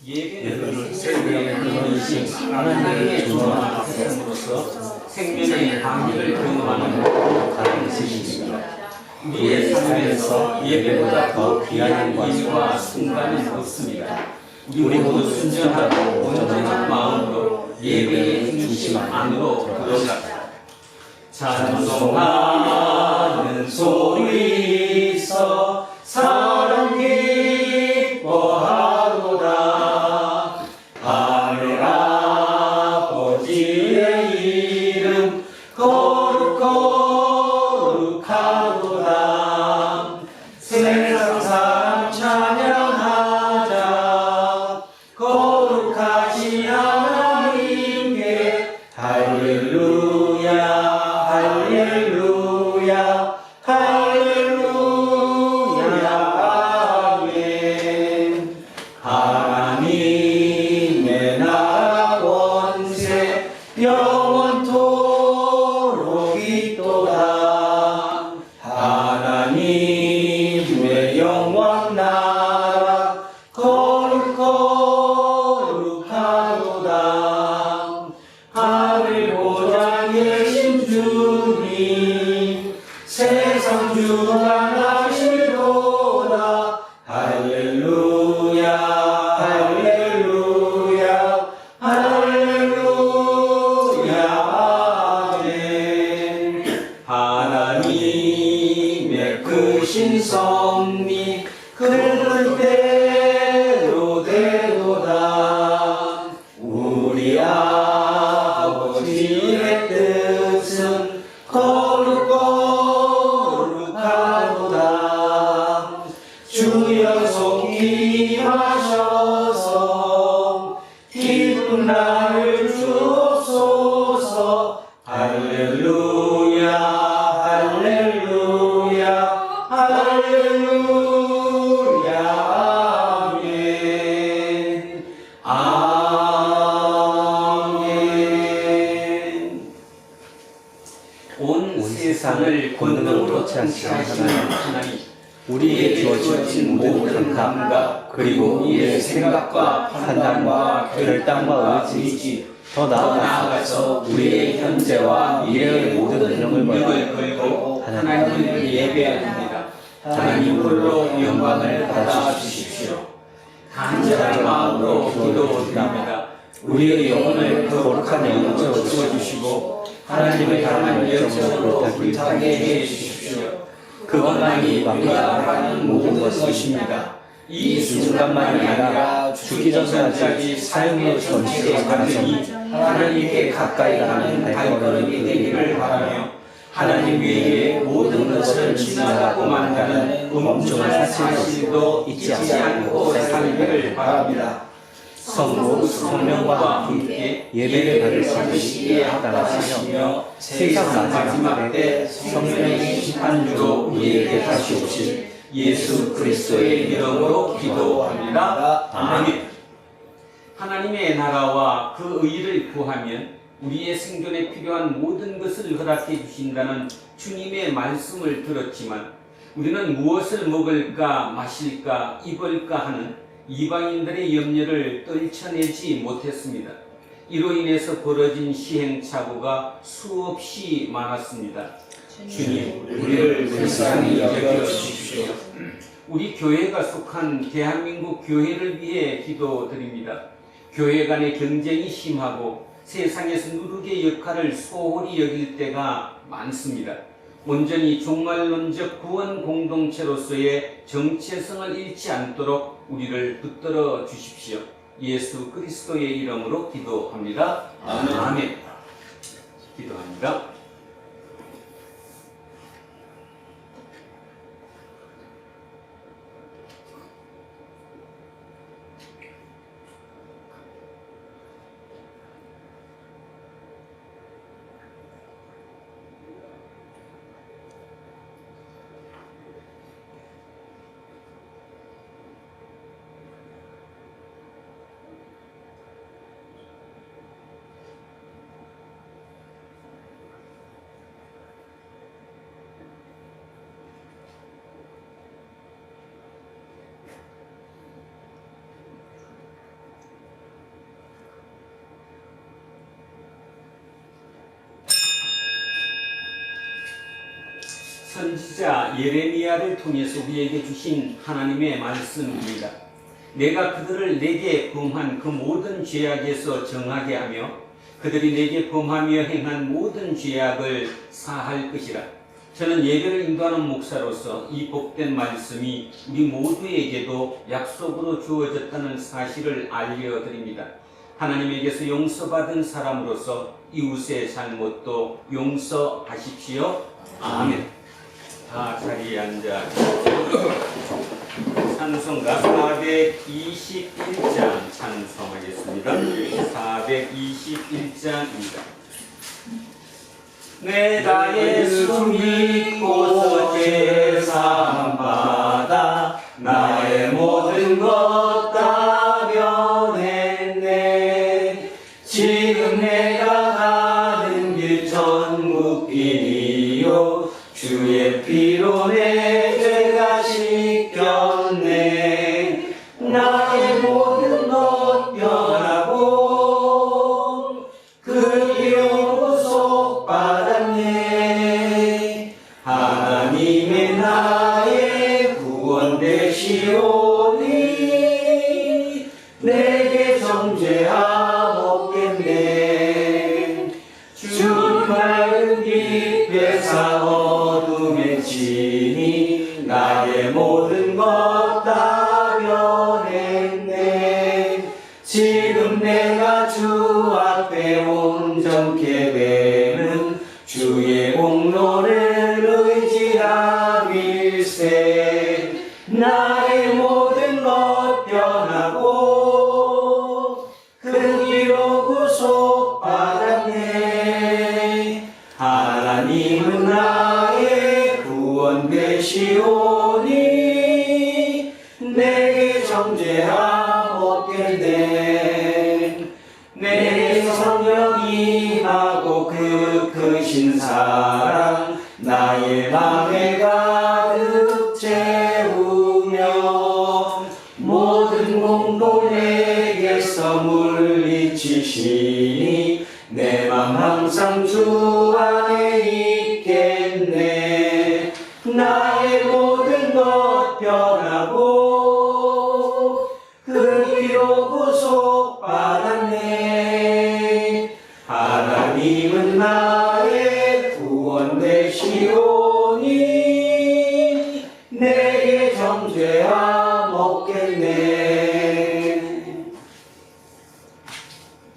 예배를 세우며 끊어주신 하나님의 존엄한 세상으로서 생명의 방위를 경험하는 다른 것입니다. 우리의 삶에서 예배보다 더 귀한 일과 순간은 없습니다. 우리 모두 순전하고 온전한 마음으로 예배의 중심 안으로 들어갑니다. 찬송하는 소리서 사랑 기뻐하도다. 하늘 아버지의 이름 거룩하도다. 세상 사람 찬양하자. 거룩하신 하나님께 할렐루야. 할렐루야, 할렐루야, 아멘. 하나님의 나라 권세 영원토록 있도다. 하나님의 영원 나라 거룩하도다. 하늘 보좌 계신 주님 세상 주관하시도다. 할렐루야 할렐루야 할렐루야 아멘. 하나님의 크신 섭리 그들 대로 되도다. 우리 아버지의 뜻은 거룩하도다. 주여 속히 하셔서 기쁜 날을 주옵소서. 할렐루야 할렐루야 할렐루야 아멘. 아멘. 온 세상을 권능으로 창시하시는 하나님, 우리에게 주어진 모든 감각 그리고 우리의 생각과 판단과 결단과 의지, 더 나아가서 우리의 현재와 미래의 모든 능력을 걸고 하나님을 예배합니다. 하나님 홀로 영광을 받아 주십시오. 간절한 마음으로 기도드립니다. 우리의 영혼을 거룩한 영혼으로 채워주시고 하나님을 향한 열정으로 불타게 해주십시오. 그것만이 우리가 하는 모든 것입니다. 이 순간만이 아니라 죽기 전까지 삶의 전체에 가르니 하나님께 가까이 가는 발걸음이 되기를 바라며 하나님 외에 모든 것을 지나가고 만다는 엄청난 사실도 잊지 않고 살기를 바랍니다. 성부, 성령과 함께 예배를 받으시기에 합당하시며 세상 마지막 때 성령의 심판주로 우리에게 다시 오실 예수 그리스도의 이름으로 기도합니다. 아멘. 하나님의 나라와 그 의를 구하면 우리의 생존에 필요한 모든 것을 허락해 주신다는 주님의 말씀을 들었지만 우리는 무엇을 먹을까 마실까 입을까 하는 이방인들의 염려를 떨쳐내지 못했습니다. 이로 인해서 벌어진 시행착오가 수없이 많았습니다. 주님, 우리를 불쌍히 여겨주십시오. 우리 교회가 속한 대한민국 교회를 위해 기도드립니다. 교회 간의 경쟁이 심하고 세상에서 누르게 역할을 소홀히 여길 때가 많습니다. 온전히 종말론적 구원 공동체로서의 정체성을 잃지 않도록 우리를 붙들어 주십시오. 예수 그리스도의 이름으로 기도합니다. 아멘. 아멘. 기도합니다. 선지자 예레미야를 통해서 우리에게 주신 하나님의 말씀입니다. 내가 그들을 내게 범한 그 모든 죄악에서 정하게 하며 그들이 내게 범하며 행한 모든 죄악을 사할 것이라. 저는 예배를 인도하는 목사로서 이 복된 말씀이 우리 모두에게도 약속으로 주어졌다는 사실을 알려드립니다. 하나님에게서 용서받은 사람으로서 이웃의 잘못도 용서하십시오. 아멘. 다 자리에 앉아 찬송가 421장 찬송하겠습니다. 421장입니다. 내가 예수 믿고서 제사함 받아 나의 모든 것 다 변했네. 지금 내가 가는 길 천국길이요 주의 피로 내 죄가 씻겼네. 나의 모든 것 변하고 그 기로 구속받았네. 하나님의 나의 구원 되시오니 내게 정죄함 없겠네. 주님 밝은 빛 회사 어둠에 지니 나의 모든 것 다 변했네. 지금 내가 주 앞에 온전케 되는 주의 공로를 의지함일세. 나의 모든 것 변하고 그 기로 구속받았네. 하나님은 나의 구원 되시오니 내게 정죄함 없겠네. 내게 성령 임하고 그 크신 사랑 나의 맘에 가득 채우며 모든 공도 내게서 물리치시니 내 맘 항상 주 안에 있겠네. 나의 모든 것 변하고 그 기로 구속받았네. 하나님은 나의 구원 되시오니 내게 정죄함 없겠네.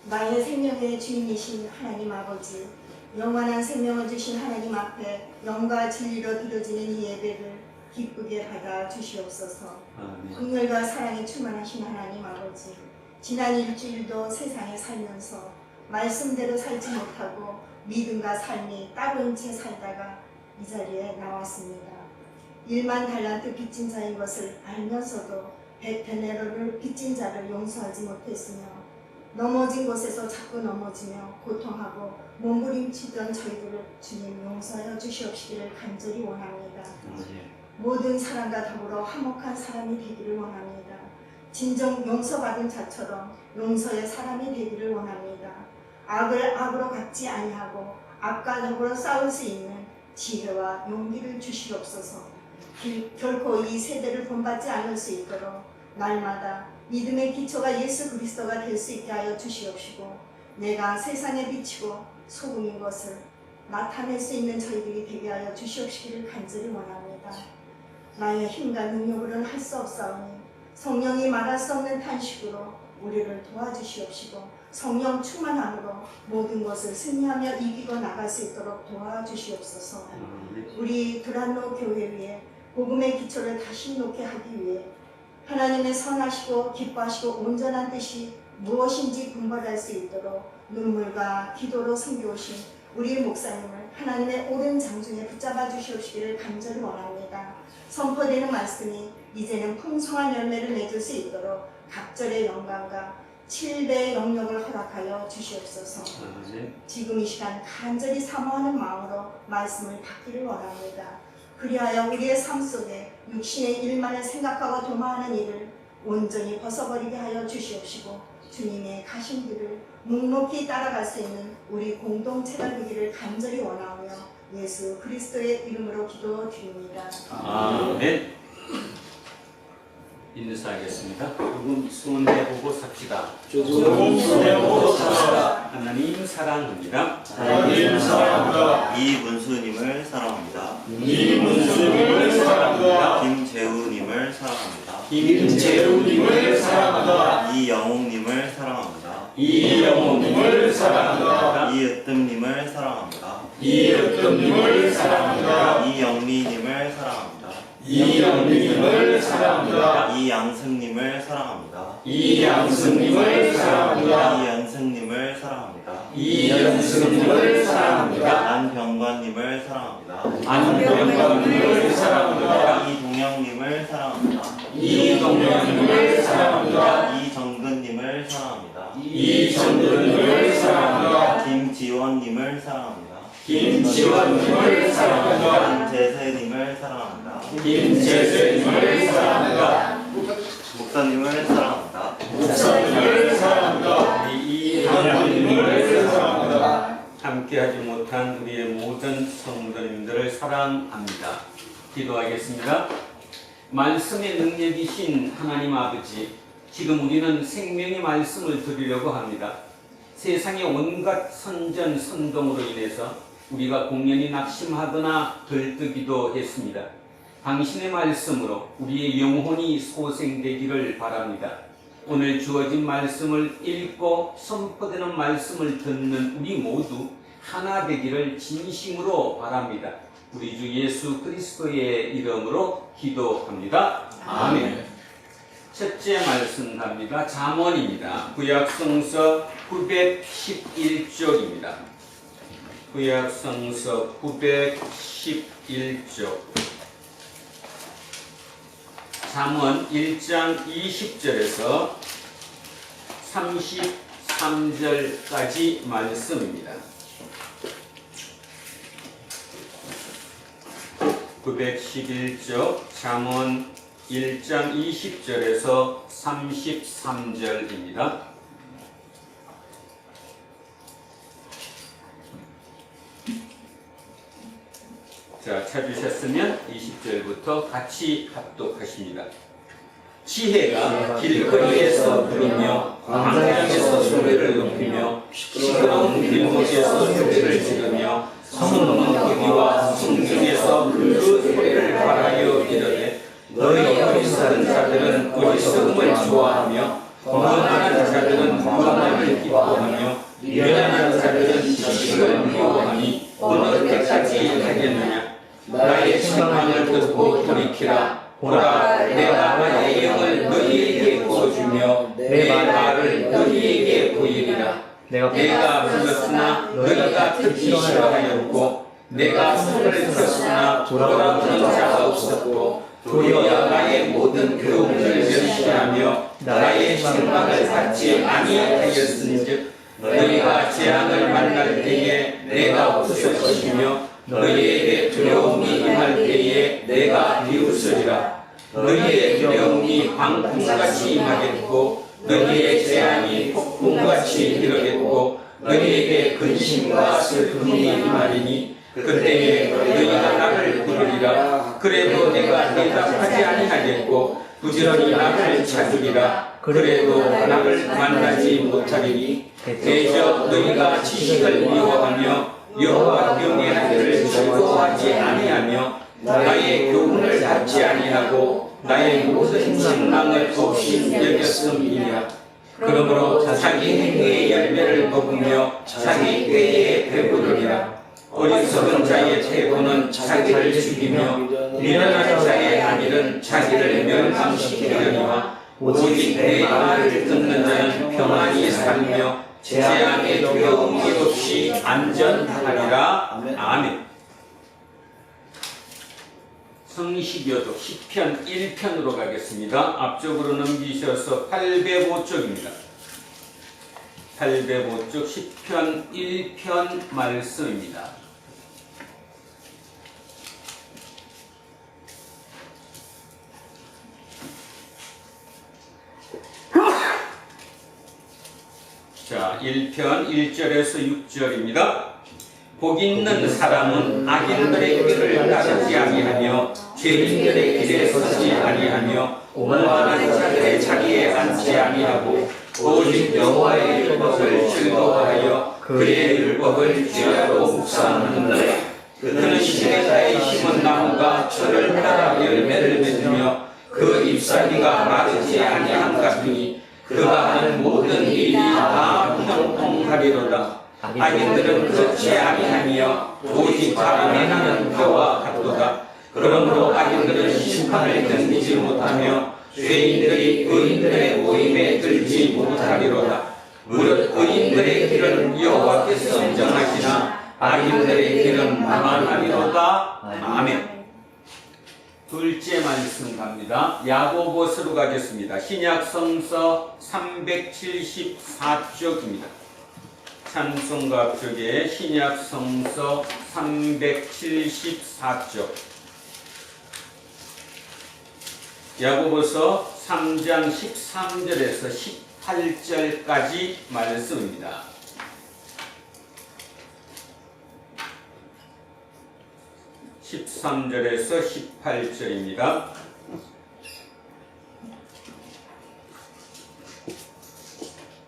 나의 생명의 주인이신 하나님 아버지, 영원한 생명을 주신 하나님 앞에 영과 진리로 드려지는 이 예배를 기쁘게 받아 주시옵소서. 긍휼과 사랑이 충만하신 하나님 아버지, 지난 일주일도 세상에 살면서 말씀대로 살지 못하고 믿음과 삶이 따로인 채 살다가 이 자리에 나왔습니다. 1만 달란트 빚진 자인 것을 알면서도 100데나리온을 빚진 자를 용서하지 못했으며 넘어진 곳에서 자꾸 넘어지며 고통하고 몸부림치던 저희들을 주님 용서하여 주시옵시기를 간절히 원합니다. 모든 사람과 더불어 화목한 사람이 되기를 원합니다. 진정 용서받은 자처럼 용서의 사람이 되기를 원합니다. 악을 악으로 갚지 아니하고 악과 더불어 싸울 수 있는 지혜와 용기를 주시옵소서. 결코 이 세대를 본받지 않을 수 있도록 날마다 믿음의 기초가 예수 그리스도가 될 수 있게 하여 주시옵시고, 내가 세상에 비치고 소금인 것을 나타낼 수 있는 저희들이 되게 하여 주시옵시기를 간절히 원합니다. 나의 힘과 능력으로는 할 수 없사오니 성령이 말할 수 없는 탄식으로 우리를 도와주시옵시고, 성령 충만함으로 모든 것을 승리하며 이기고 나갈 수 있도록 도와주시옵소서. 우리 두란노 교회 위에 복음의 기초를 다시 놓게 하기 위해 하나님의 선하시고 기뻐하시고 온전한 뜻이 무엇인지 분별할 수 있도록 눈물과 기도로 섬겨오신 우리 목사님을 하나님의 오른 장중에 붙잡아 주시옵시기를 간절히 원합니다. 선포되는 말씀이 이제는 풍성한 열매를 맺을 수 있도록 갑절의 영광과 7배의 영역을 허락하여 주시옵소서. 지금 이 시간 간절히 사모하는 마음으로 말씀을 받기를 원합니다. 그리하여 우리의 삶 속에 육신의 일만을 생각하고 도마하는 일을 온전히 벗어버리게 하여 주시옵시고, 주님의 가신 길을 묵묵히 따라갈 수 있는 우리 공동체가 되기를 간절히 원하며 예수 그리스도의 이름으로 기도드립니다. 아멘. 인사하겠습니다. 조금 손해보고 삽시다. 조금 손해보고 삽시다. 하나님 사랑합니다. 하나님 사랑합니다. 이문수님을 사랑합니다. 이문수님을 사랑합니다. 김재우님을 사랑합니다. 김재우님을 사랑합니다. 이영웅님을 사랑합니다. 이영호님을 사랑합니다. 이으뜸님을 사랑합니다. 이으뜸님을 사랑합니다. 이영리님을 사랑합니다. 이영민님을 사랑합니다. 이양승님을 사랑합니다. 이양승님을 사랑합니다. 이연승님을 사랑합니다. 이연승님을 사랑합니다. 안병관님을 사랑합니다. 안병관님을 사랑합니다. 이동영님을 사랑합니다. 이동영님을 사랑합니다. 이정근님을 사랑합니다. 이정근님을 사랑합니다. 김지원님을 사랑합니다. 김지원님을 사랑합니다. 김재세님을 사랑합니다. 김재세님을 사랑합니다. 목사님을 사랑합니다. 목사님을 사랑합니다. 이 하나님을 사랑합니다. 함께하지 못한 우리의 모든 성도님들을 사랑합니다. 기도하겠습니다. 말씀의 능력이신 하나님 아버지, 지금 우리는 생명의 말씀을 드리려고 합니다. 세상의 온갖 선전 선동으로 인해서 우리가 공연히 낙심하거나 들뜨기도 했습니다. 당신의 말씀으로 우리의 영혼이 소생되기를 바랍니다. 오늘 주어진 말씀을 읽고 선포되는 말씀을 듣는 우리 모두 하나 되기를 진심으로 바랍니다. 우리 주 예수 그리스도의 이름으로 기도합니다. 아멘. 첫째 말씀 갑니다. 잠언입니다. 구약성서 911쪽입니다. 구약성서 911쪽. 잠언 1장 20절에서 33절까지 말씀입니다. 911쪽 잠언 1장 20절에서 33절입니다. 자, 찾으셨으면 20절부터 같이 합독하십니다. 지혜가 길거리에서 부르며 광장에서 소리를 높이며 시끄러운 길목에서 소리를 지르며 성문 거기와 성중에서 그 소리를 바라여 이르되 너희 어리석은 자들은 어리석음을 좋아하며 거만한 자들은 거만을 기뻐하며 미련한 자들은 지식을 미워하니 어느 때까지 하겠느냐. 나의 책망을 듣고 돌이키라. 보라, 내가 나의 영을 너희에게 부어주며 내 말을 너희에게 보이리라. 내가 불렀으나 너희가 듣기 싫어하였고 내가 손을 들었으나 돌아보는 자가 없었고 도리어 나의 모든 교훈을 멸시하며 나의 책망을 받지 아니하였은즉 너희가 재앙을 만날 때에 내가 웃을 것이며 너희에게 두려움이 임할 때에 내가 비웃으리라. 너희의 두려움이 광풍같이 임하겠고 너희의 재앙이 폭풍같이 이르겠고 너희에게 근심과 슬픔이 임하리니 그때에 너희가 나를 부르리라. 그래도 내가 대답하지 아니하겠고 부지런히 나를 찾으리라. 그래도 나를 만나지 못하리니 대저 너희가 지식을 미워하며 여호와 경외하기를 즐거워하지 아니하며 나의 교훈을 받지 아니하고 나의 모든 책망을 없이 여겼음이니라. 그러므로 자기 행위의 열매를 먹으며 자기 꾀에 배부르리라. 어리석은 자의 태고는 자기를 죽이며 미련한 자의 안일은 자기를 멸망시키려니와 오직 내 말을 듣는 자는 평안히 살며 재앙의 두려움이 없이 안전하리라. 아멘. 성시교독 시편 1편으로 가겠습니다. 앞쪽으로 넘기셔서 805쪽입니다. 805쪽 시편 1편 말씀입니다. 자, 1편 1절에서 6절입니다. 복 있는 사람은 악인들의 길을 따르지 아니하며 죄인들의 길에 서지 아니하며 오만하는 자들의 자리에 앉지 아니하고 오직 여호와의 율법을 즐거워하여 그의 율법을 주야로 묵상하는다. 그는 시대자의 심은 나무가 철을 따라 열매를 맺으며 그 잎사귀가 마르지 아니함 같으니 그가 하는 모든 일이 다 형통하리로다. 악인들은 그렇지 아니하며 오직 바람에 나는 표와 같도다. 그러므로 악인들은 심판을 견디지 못하며 죄인들이 의인들의 모임에 들지 못하리로다. 무릇 의인들의 길은 여호와께서 인정하시나 악인들의 길은 망하리로다. 아멘. 둘째 말씀 갑니다. 야고보서로 가겠습니다. 신약성서 374쪽입니다. 찬송가 앞쪽에 신약성서 374쪽. 야고보서 3장 13절에서 18절까지 말씀입니다. 13절에서 18절입니다.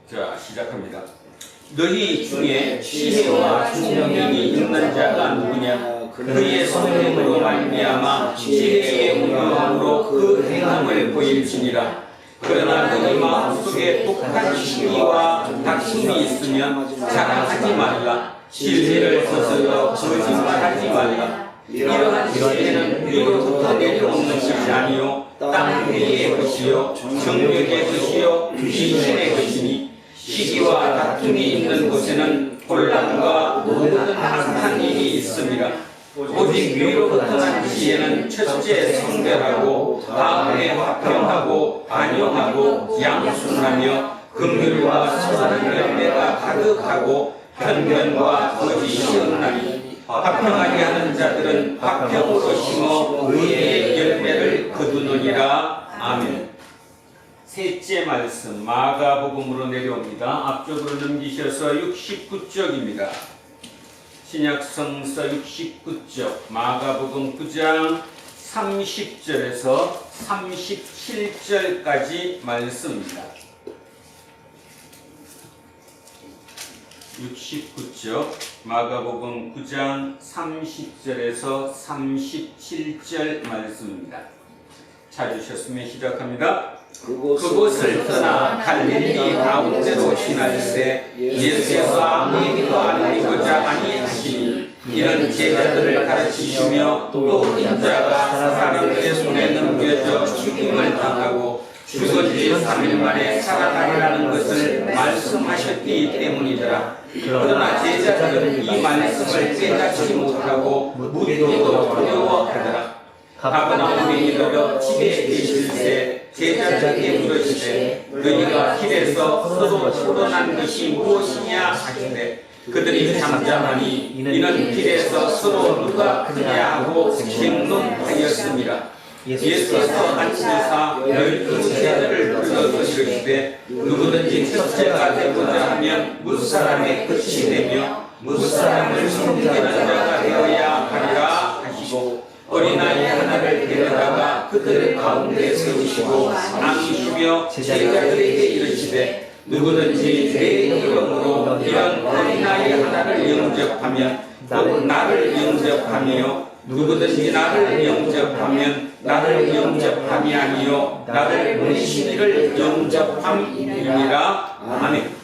자, 시작합니다. 너희 중에 지혜와 총명이 있는 자가 누구냐? 그의 성령으로 말미암아 지혜의 운명으로 그 행함을 보일지니라. 그러나 너희 마음속에 독한 시기와 다툼이 있으면 자랑하지 말라. 진리를 거슬러 거짓말하지 말라. 이러한 지혜는 위로부터 내려오는 것이 아니요 땅 위의 것이요 정욕의 것이요 귀신의 것이니 시기와 다툼이 있는 곳에는 혼란과 모든 악한 일이 있습니다. 오직 위로부터 난 지혜는 첫째 성별하고 다음에 화평하고 안용하고 양순하며 긍휼과 선한 열매가 가득하고 편견과 거짓이 없나니 화평하게 하는 자들은 화평으로 심어 의의 열매를 거두느니라. 아멘. 셋째 말씀 마가복음으로 내려옵니다. 앞쪽으로 넘기셔서 69쪽입니다. 신약성서 69쪽 마가복음 9장 30절에서 37절까지 말씀입니다. 69쪽 마가복음 9장 30절에서 37절 말씀입니다. 찾으셨으면 시작합니다. 그곳을 떠나 갈릴리 가운데로 지날새 예수께서 아무에게도 알리고자 아니하시니 이런 제자들을 가르치시며 또 인자가 사람들의 손에 넘겨져 죽임을 당하고 죽은 지 3일 만에 살아나리라는 것을 말씀하셨기 때문이더라. 그러나 제자들은 이 말씀을 깨닫지 못하고 묻기도 두려워하더라. 가버나움에 이르러 집에 계실새 제자들에게 물으시되 너희가 길에서 서로 토론한 것이 무엇이냐 하시되 그들이 잠잠하니 이는 길에서 서로 누가 크냐 하고 쟁론하였습니다. 예수께서 앉으사 12제자들을 불러서 이르시되 누구든지 첫째가 되고자 하면 무사람의 끝이 되며 무사람을 섬기는 자가 되어야 하리라 하시고 어린아이 하나를 데려다가 그들 가운데 세우시고 안으시며 제자들에게 이르시되 누구든지 내 이름으로 이런 어린아이 하나를 영접하면 곧 나를 영접하며 누구든지 나를 영접하면 나를 영접함이 아니요 나를 보내신 이를 영접함이니라. 아멘.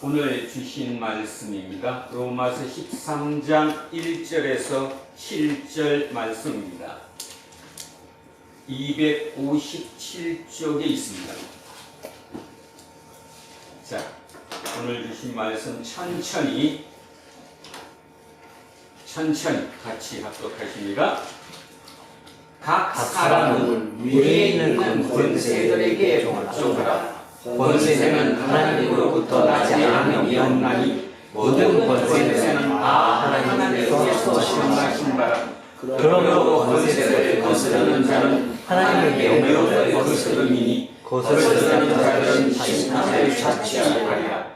오늘 주신 말씀입니다. 로마서 13장 1절에서 7절 말씀입니다. 257쪽에 있습니다. 자, 오늘 주신 말씀 천천히 같이 합독하십니다. 각 사람은 위에 있는 권세들에게 복종하라. 권세는 하나님으로부터 나지 아니하나니 모든 권세는 다 하나님께서 시험하신 바라. 그러므로 권세를 거스르는 자는 하나님의 명령을 거스름이니 거스르는 자들은 심판을 자취하리라.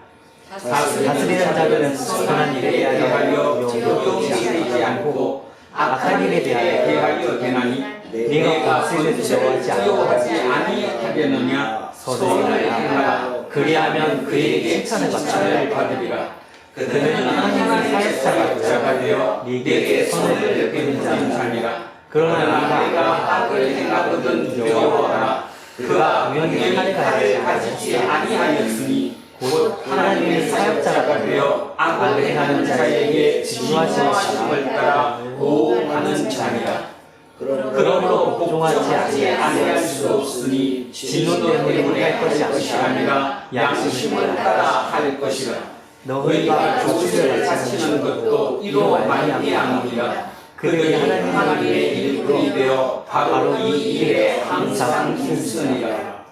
다스리는 자들은 선한 일에 대하여 용서하지 않고 악한 일에 대하여 대나니 네가 권세를 두려워하지 아니하겠느냐 선을 행하라. 그리하면 그에게 칭찬을 받으리라. 그는 하나님의 사역자가 되어 네게 선을 베푸는 자니라. 그러나 네가 악을 행하거든 두려워하라. 그가 우연히 칼을 가지지 아니하였으니 곧 하나님의 사역자가 되어 악을 행하는 자에게 진노하심을 따라 보호하는 자니라. 그러므로 복종하지 아니할 수 없으니 진노 때문에 할 것이 아니라 양심을 따라 할 것이라. 너희가 조치를 바치는 것도 이로 말미암으리라. 그들이 하나님의 일꾼이 되어 바로 이 일에 항상 힘쓰니라.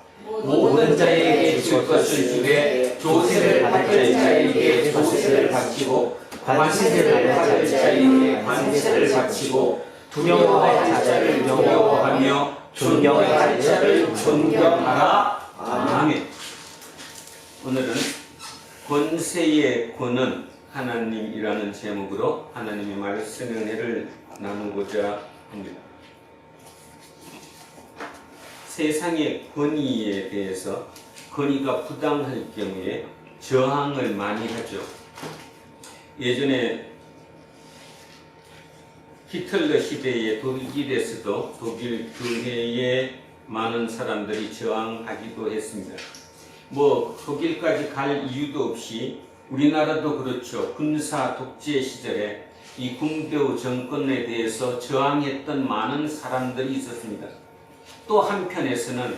모든 자에게 줄 것을 주되 조세를 받을 자에게 조세를 바치고 관세를 받을 자에게 관세를 바치고 두려워할 자를 두려워하며 존경할 자를 존경하라. 아멘. 오늘은 권세의 권은 하나님이라는 제목으로 하나님의 말씀의 은혜를 나누고자 합니다. 세상의 권위에 대해서 권위가 부당할 경우에 저항을 많이 하죠. 예전에 히틀러 시대의 독일에서도 독일 교회에 많은 사람들이 저항하기도 했습니다. 독일까지 갈 이유도 없이 우리나라도 그렇죠. 군사 독재 시절에 이 궁대우 정권에 대해서 저항했던 많은 사람들이 있었습니다. 또 한편에서는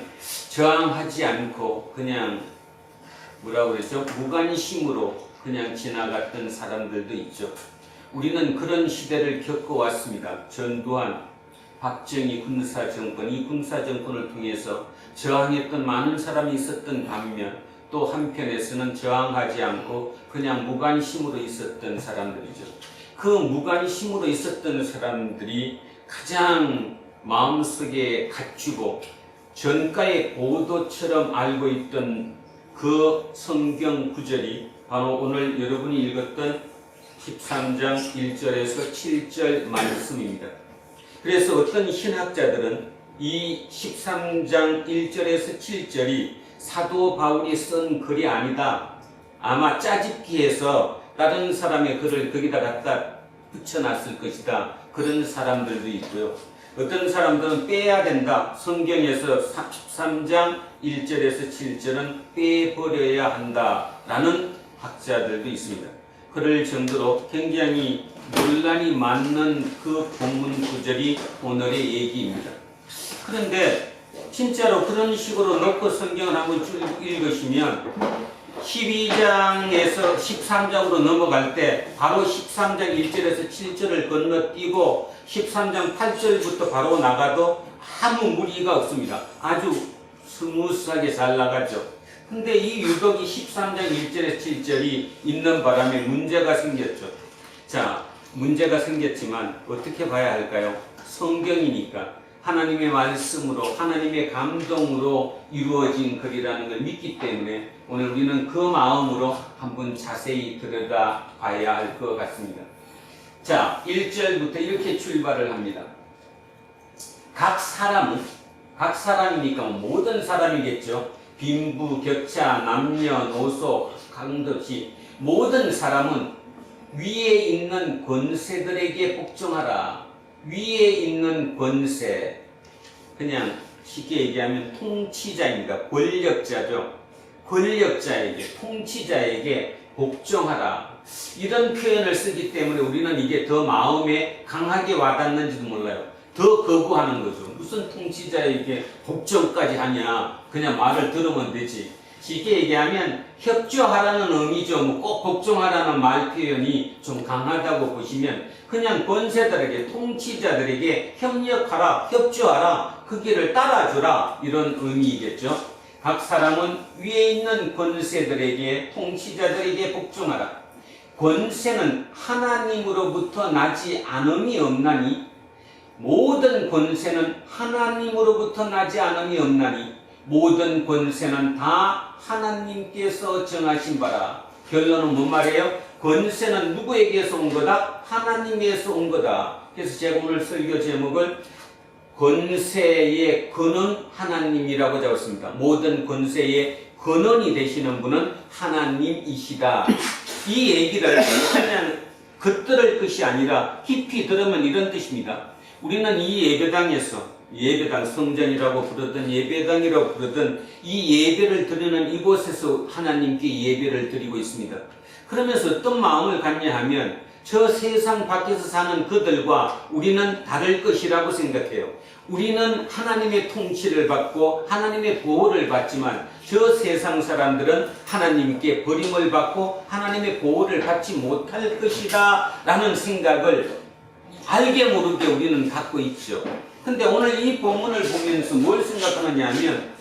저항하지 않고 그냥 무관심으로 그냥 지나갔던 사람들도 있죠. 우리는 그런 시대를 겪어왔습니다. 전두환, 박정희 군사정권, 이 군사정권을 통해서 저항했던 많은 사람이 있었던 반면 또 한편에서는 저항하지 않고 그냥 무관심으로 있었던 사람들이죠. 그 무관심으로 있었던 사람들이 가장 마음속에 갖추고 전가의 보도처럼 알고 있던 그 성경 구절이 바로 오늘 여러분이 읽었던 13장 1절에서 7절 말씀입니다. 그래서 어떤 신학자들은 이 13장 1절에서 7절이 사도 바울이 쓴 글이 아니다. 아마 짜집기해서 다른 사람의 글을 거기다 갖다 붙여놨을 것이다. 그런 사람들도 있고요. 어떤 사람들은 빼야 된다. 성경에서 13장 1절에서 7절은 빼버려야 한다라는 학자들도 있습니다. 그럴 정도로 굉장히 논란이 많는 그 본문 구절이 오늘의 얘기입니다. 그런데 진짜로 그런 식으로 놓고 성경을 한번 쭉 읽으시면 12장에서 13장으로 넘어갈 때 바로 13장 1절에서 7절을 건너뛰고 13장 8절부터 바로 나가도 아무 무리가 없습니다. 아주 스무스하게 잘 나가죠. 근데 이 유독 이 13장 1절에서 7절이 있는 바람에 문제가 생겼죠. 자, 문제가 생겼지만 어떻게 봐야 할까요? 성경이니까 하나님의 말씀으로 하나님의 감동으로 이루어진 글이라는 걸 믿기 때문에 오늘 우리는 그 마음으로 한번 자세히 들여다 봐야 할 것 같습니다. 자, 1절부터 이렇게 출발을 합니다. 각 사람이니까 모든 사람이겠죠. 빈부, 격차, 남녀노소, 강도시 모든 사람은 위에 있는 권세들에게 복종하라. 위에 있는 권세, 그냥 쉽게 얘기하면 통치자입니다. 권력자죠. 권력자에게, 통치자에게 복종하라. 이런 표현을 쓰기 때문에 우리는 이게 더 마음에 강하게 와닿는지도 몰라요. 더 거부하는 거죠. 무슨 통치자에게 복종까지 하냐. 그냥 말을 들으면 되지. 쉽게 얘기하면 협조하라는 의미죠. 꼭 복종하라는 말 표현이 좀 강하다고 보시면 그냥 권세들에게, 통치자들에게 협력하라, 협조하라, 그 길을 따라주라, 이런 의미이겠죠. 각 사람은 위에 있는 권세들에게, 통치자들에게 복종하라. 권세는 하나님으로부터 나지 않음이 없나니, 모든 권세는 하나님으로부터 나지 않음이 없나니, 모든 권세는 다 하나님께서 정하신 바라. 결론은 뭔 말이에요? 권세는 누구에게서 온 거다? 하나님에서 온 거다. 그래서 제가 오늘 설교 제목을 권세의 근원 하나님이라고 적었습니다. 모든 권세의 근원이 되시는 분은 하나님이시다. 이 얘기를 그냥 겉들을 것이 아니라 깊이 들으면 이런 뜻입니다. 우리는 이 예배당에서 예배당 성전이라고 부르든 예배당이라고 부르든 이 예배를 드리는 이곳에서 하나님께 예배를 드리고 있습니다. 그러면서 어떤 마음을 갖냐 하면 저 세상 밖에서 사는 그들과 우리는 다를 것이라고 생각해요. 우리는 하나님의 통치를 받고 하나님의 보호를 받지만 저 세상 사람들은 하나님께 버림을 받고 하나님의 보호를 받지 못할 것이다 라는 생각을 알게 모르게 우리는 갖고 있죠. 근데 오늘 이 본문을 보면서 뭘 생각하느냐 하면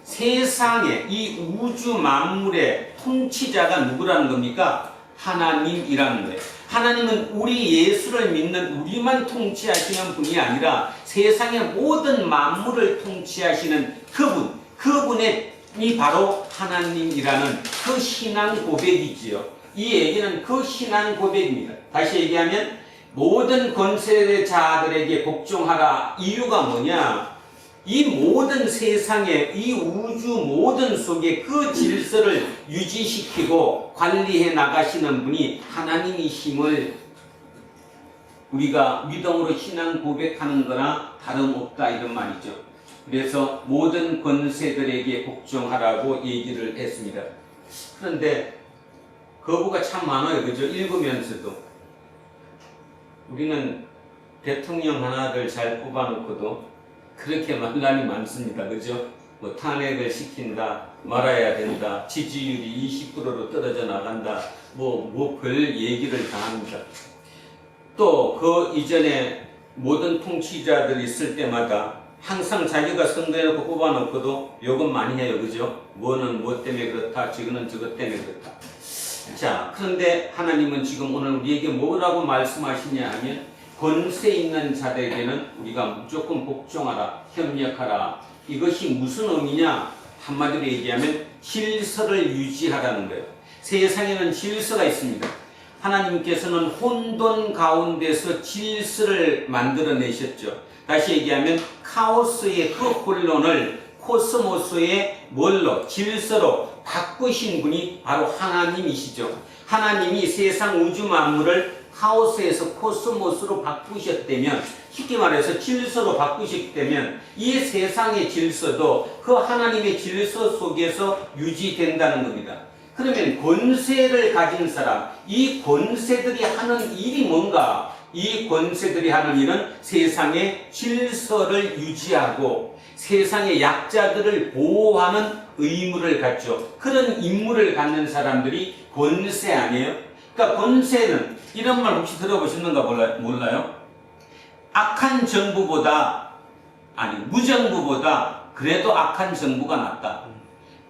세상의 이 우주 만물의 통치자가 누구라는 겁니까? 하나님이라는 거예요. 하나님은 우리 예수를 믿는 우리만 통치하시는 분이 아니라 세상의 모든 만물을 통치하시는 그분이 바로 하나님이라는 그 신앙 고백이지요. 이 얘기는 그 신앙 고백입니다. 다시 얘기하면 모든 권세자들에게 복종하라. 이유가 뭐냐? 이 모든 세상에 이 우주 모든 속에 그 질서를 유지시키고 관리해 나가시는 분이 하나님이심을 우리가 믿음으로 신앙 고백하는 거나 다름없다 이런 말이죠. 그래서 모든 권세들에게 복종하라고 얘기를 했습니다. 그런데 거부가 참 많아요. 그죠? 읽으면서도 우리는 대통령 하나를 잘 뽑아놓고도 그렇게 논란이 많습니다. 그죠? 뭐 탄핵을 시킨다, 말아야 된다, 지지율이 20%로 떨어져 나간다, 뭐 별 얘기를 다 합니다. 또 그 이전에 모든 통치자들 있을 때마다 항상 자기가 선거해놓고 뽑아놓고도 욕은 많이 해요. 그죠? 뭐는 뭐 때문에 그렇다, 저거는 저것 때문에 그렇다. 자, 그런데 하나님은 지금 오늘 우리에게 뭐라고 말씀하시냐 하면 권세 있는 자들에게는 우리가 무조건 복종하라, 협력하라. 이것이 무슨 의미냐? 한마디로 얘기하면 질서를 유지하라는 거예요. 세상에는 질서가 있습니다. 하나님께서는 혼돈 가운데서 질서를 만들어내셨죠. 다시 얘기하면 카오스의 그 혼돈을 코스모스의 뭘로? 질서로 바꾸신 분이 바로 하나님이시죠. 하나님이 세상 우주 만물을 카오스에서 코스모스로 바꾸셨다면, 쉽게 말해서 질서로 바꾸셨다면 이 세상의 질서도 그 하나님의 질서 속에서 유지된다는 겁니다. 그러면 권세를 가진 사람, 이 권세들이 하는 일이 뭔가? 이 권세들이 하는 일은 세상의 질서를 유지하고 세상의 약자들을 보호하는 의무를 갖죠. 그런 임무를 갖는 사람들이 권세 아니에요? 그러니까 권세는 이런 말 혹시 들어보셨는가 몰라요? 악한 정부보다, 무정부보다 그래도 악한 정부가 낫다.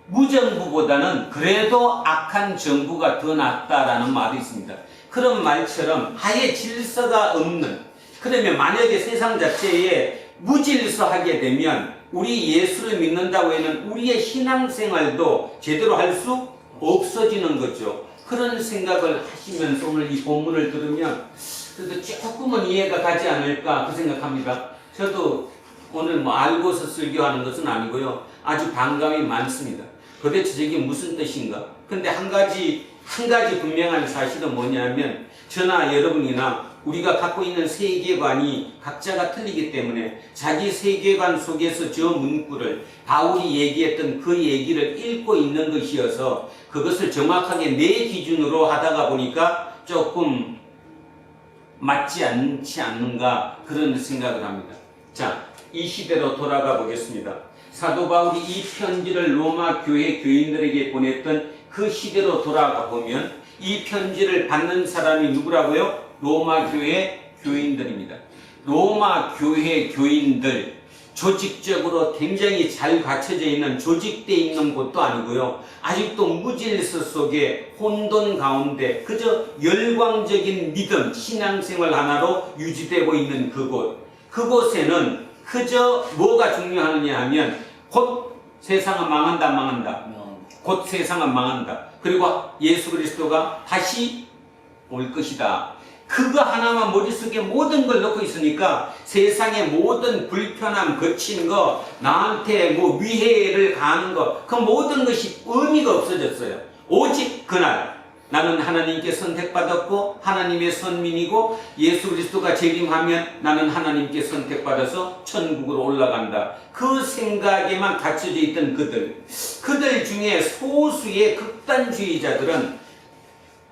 무정부보다는 그래도 악한 정부가 더 낫다라는 말이 있습니다. 그런 말처럼 아예 질서가 없는, 그러면 만약에 세상 자체에 무질서하게 되면 우리 예수를 믿는다고 해는 우리의 신앙생활도 제대로 할 수 없어지는 거죠. 그런 생각을 하시면서 오늘 이 본문을 들으면 그래도 조금은 이해가 가지 않을까 그 생각합니다. 저도 오늘 알고서 설교하는 것은 아니고요. 아주 반감이 많습니다. 도대체 저게 무슨 뜻인가? 근데 한 가지 분명한 사실은 뭐냐면 저나 여러분이나 우리가 갖고 있는 세계관이 각자가 틀리기 때문에 자기 세계관 속에서 저 문구를 바울이 얘기했던 그 얘기를 읽고 있는 것이어서 그것을 정확하게 내 기준으로 하다가 보니까 조금 맞지 않지 않는가 그런 생각을 합니다. 자, 이 시대로 돌아가 보겠습니다. 사도 바울이 이 편지를 로마 교회 교인들에게 보냈던 그 시대로 돌아가 보면 이 편지를 받는 사람이 누구라고요? 로마 교회 교인들입니다. 로마 교회 교인들, 조직적으로 굉장히 잘 갖춰져 있는 조직되어 있는 곳도 아니고요. 아직도 무질서 속에 혼돈 가운데 그저 열광적인 믿음, 신앙생활 하나로 유지되고 있는 그곳에는 그저 뭐가 중요하느냐 하면 곧 세상은 망한다. 곧 세상은 망한다. 그리고 예수 그리스도가 다시 올 것이다. 그거 하나만 머릿속에 모든 걸 넣고 있으니까 세상의 모든 불편함, 거친 거, 나한테 뭐 위해를 가하는 거, 그 모든 것이 의미가 없어졌어요. 오직 그날 나는 하나님께 선택받았고 하나님의 선민이고 예수 그리스도가 재림하면 나는 하나님께 선택받아서 천국으로 올라간다. 그 생각에만 갇혀져 있던 그들 중에 소수의 극단주의자들은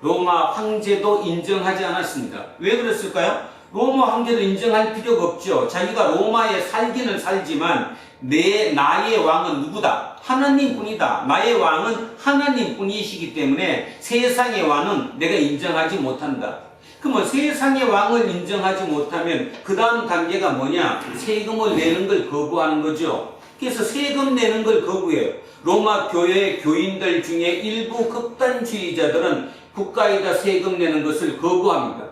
로마 황제도 인정하지 않았습니다. 왜 그랬을까요? 로마 황제도 인정할 필요가 없죠. 자기가 로마에 살기는 살지만 나의 왕은 누구다? 하나님뿐이다. 나의 왕은 하나님뿐이시기 때문에 세상의 왕은 내가 인정하지 못한다. 그러면 세상의 왕을 인정하지 못하면 그 다음 단계가 뭐냐? 세금을 내는 걸 거부하는 거죠. 그래서 세금 내는 걸 거부해요. 로마 교회 교인들 중에 일부 극단주의자들은 국가에다 세금 내는 것을 거부합니다.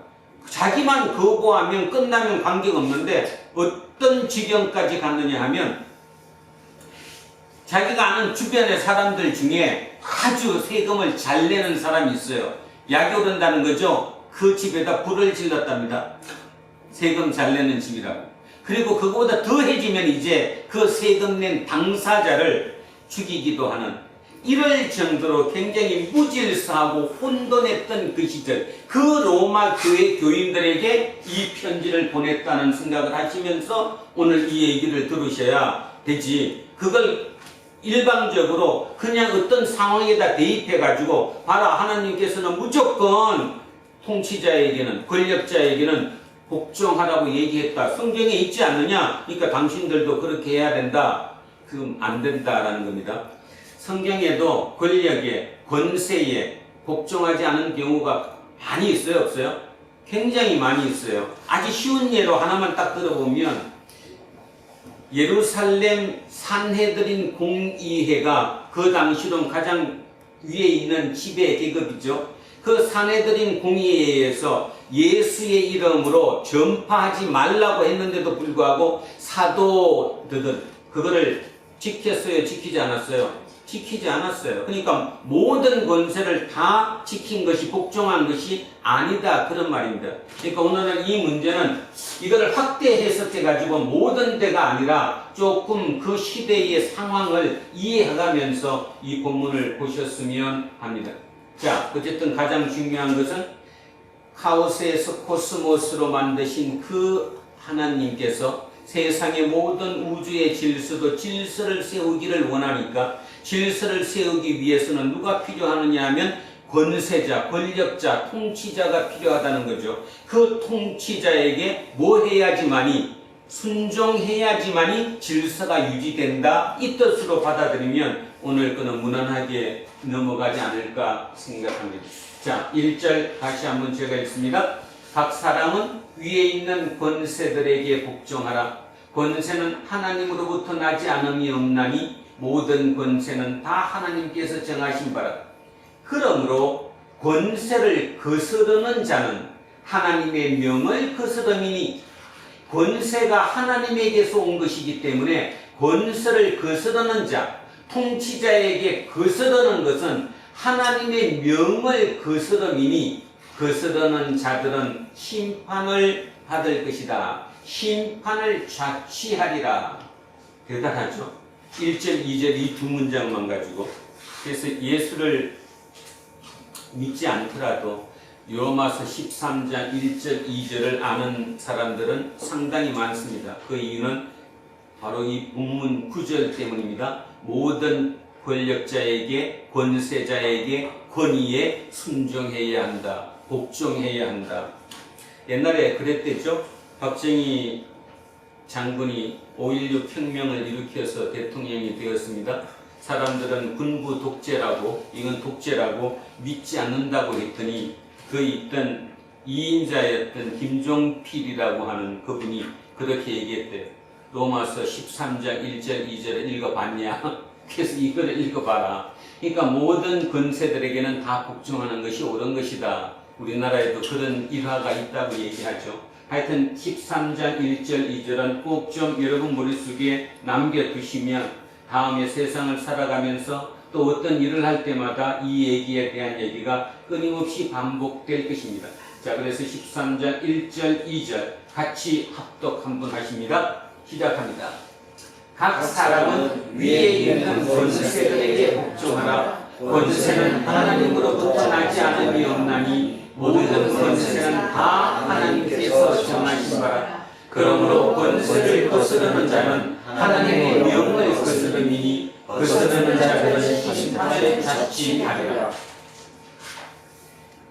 자기만 거부하면 끝나면 관계가 없는데 어떤 지경까지 갔느냐 하면 자기가 아는 주변의 사람들 중에 아주 세금을 잘 내는 사람이 있어요. 약이 오른다는 거죠. 그 집에다 불을 질렀답니다. 세금 잘 내는 집이라고. 그리고 그거보다 더해지면 이제 그 세금 낸 당사자를 죽이기도 하는, 이럴 정도로 굉장히 무질서하고 혼돈했던 그 시절, 그 로마 교회 교인들에게 이 편지를 보냈다는 생각을 하시면서 오늘 이 얘기를 들으셔야 되지. 그걸 일방적으로 그냥 어떤 상황에다 대입해가지고 봐라, 하나님께서는 무조건 통치자에게는, 권력자에게는 복종하라고 얘기했다. 성경에 있지 않느냐? 그러니까 당신들도 그렇게 해야 된다. 그럼 안 된다라는 겁니다. 성경에도 권력에, 권세에 복종하지 않은 경우가 많이 있어요, 없어요? 굉장히 많이 있어요. 아주 쉬운 예로 하나만 딱 들어보면 예루살렘 산헤드린 공의회가 그 당시로 가장 위에 있는 지배 계급이죠. 그 산헤드린 공의회에서 예수의 이름으로 전파하지 말라고 했는데도 불구하고 사도들은 그거를 지켰어요, 지키지 않았어요? 지키지 않았어요. 그러니까 모든 권세를 다 지킨 것이, 복종한 것이 아니다, 그런 말입니다. 그러니까 오늘은 이 문제는 이거를 확대 해석해가지고 모든 데가 아니라 조금 그 시대의 상황을 이해해가면서 이 본문을 보셨으면 합니다. 자, 어쨌든 가장 중요한 것은 카오스에서 코스모스로 만드신 그 하나님께서 세상의 모든 우주의 질서도 질서를 세우기를 원하니까 질서를 세우기 위해서는 누가 필요하느냐 하면 권세자, 권력자, 통치자가 필요하다는 거죠. 그 통치자에게 뭐 해야지만이, 순종해야지만이 질서가 유지된다, 이 뜻으로 받아들이면 오늘 거는 무난하게 넘어가지 않을까 생각합니다. 자, 1절 다시 한번 제가 읽습니다. 각 사람은 위에 있는 권세들에게 복종하라. 권세는 하나님으로부터 나지 않음이 없나니 모든 권세는 다 하나님께서 정하신 바라. 그러므로 권세를 거스르는 자는 하나님의 명을 거스름이니, 권세가 하나님에게서 온 것이기 때문에 권세를 거스르는 자, 통치자에게 거스르는 것은 하나님의 명을 거스름이니 거스르는 자들은 심판을 받을 것이다. 심판을 자취하리라. 대단하죠? 1절, 2절 이 두 문장만 가지고. 그래서 예수를 믿지 않더라도 로마서 13장 1절, 2절을 아는 사람들은 상당히 많습니다. 그 이유는 바로 이 본문 9절 때문입니다. 모든 권력자에게, 권세자에게, 권위에 순종해야 한다. 복종해야 한다. 옛날에 그랬댔죠. 박정희 장군이 5.16 혁명을 일으켜서 대통령이 되었습니다. 사람들은 군부 독재라고, 이건 독재라고 믿지 않는다고 했더니 그 있던 2인자였던 김종필이라고 하는 그분이 그렇게 얘기했대요. 로마서 13장 1절 2절을 읽어봤냐? 그래서 이거를 읽어봐라. 그러니까 모든 권세들에게는 다 복종하는 것이 옳은 것이다. 우리나라에도 그런 일화가 있다고 얘기하죠. 하여튼 13장 1절 2절은 꼭 좀 여러분 머릿속에 남겨두시면 다음에 세상을 살아가면서 또 어떤 일을 할 때마다 이 얘기에 대한 얘기가 끊임없이 반복될 것입니다. 자, 그래서 13장 1절 2절 같이 합독 한번 하십니다. 시작합니다. 각 사람은 위에 있는 권세들에게 복종하라. 권세는 하나님으로부터 나지 않음이 없나니 모든 권세는 다 하나님께서 정하신 바라. 그러므로 권세를 거스르는 자는 하나님의 명을 거스름이니 거스르는 자들은 심판을 받지 아니하리라.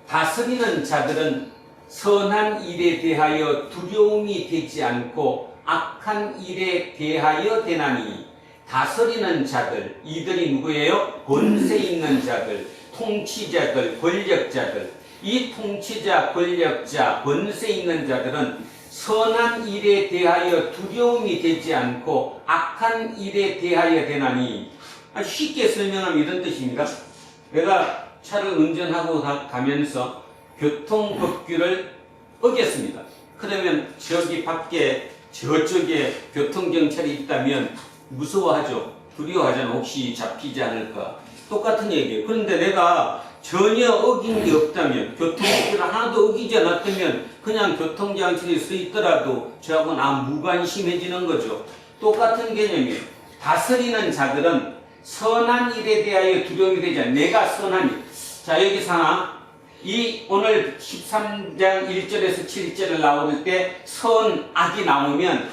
다스리는 자들은 선한 일에 대하여 두려움이 되지 않고 악한 일에 대하여 되나니, 다스리는 자들, 이들이 누구예요? 권세 있는 자들, 통치자들, 권력자들. 이 통치자, 권력자, 권세 있는 자들은 선한 일에 대하여 두려움이 되지 않고 악한 일에 대하여 되나니, 아주 쉽게 설명하면 이런 뜻입니다. 내가 차를 운전하고 가면서 교통법규를 어겼습니다. 그러면 저기 밖에 저쪽에 교통경찰이 있다면 무서워하죠. 두려워하잖아. 혹시 잡히지 않을까. 똑같은 얘기예요. 그런데 내가 전혀 어긴 게 없다면, 교통법규를 하나도 어기지 않았다면 그냥 교통장치에 서 있더라도 저하고는 무관심해지는 거죠. 똑같은 개념이에요. 다스리는 자들은 선한 일에 대하여 두려움이 되지 않아요. 내가 선한 일. 자, 여기서 하나, 이 오늘 13장 1절에서 7절을 나올 때 선악이 나오면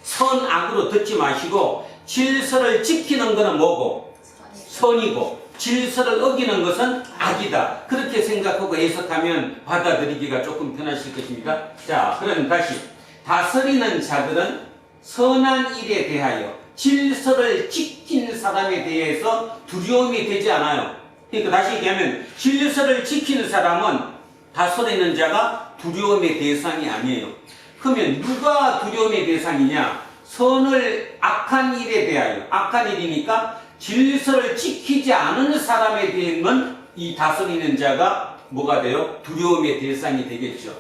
선악으로 듣지 마시고 질서를 지키는 것은 뭐고? 선이고 질서를 어기는 것은 악이다. 그렇게 생각하고 해석하면 받아들이기가 조금 편하실 것입니다. 자, 그럼 다시, 다스리는 자들은 선한 일에 대하여 질서를 지킨 사람에 대해서 두려움이 되지 않아요. 그러니까 다시 얘기하면 질서를 지키는 사람은 다스리는 자가 두려움의 대상이 아니에요. 그러면 누가 두려움의 대상이냐? 선을 악한 일에 대하여, 악한 일이니까 질서를 지키지 않은 사람에 대한 이 다스리는 자가 뭐가 돼요? 두려움의 대상이 되겠죠.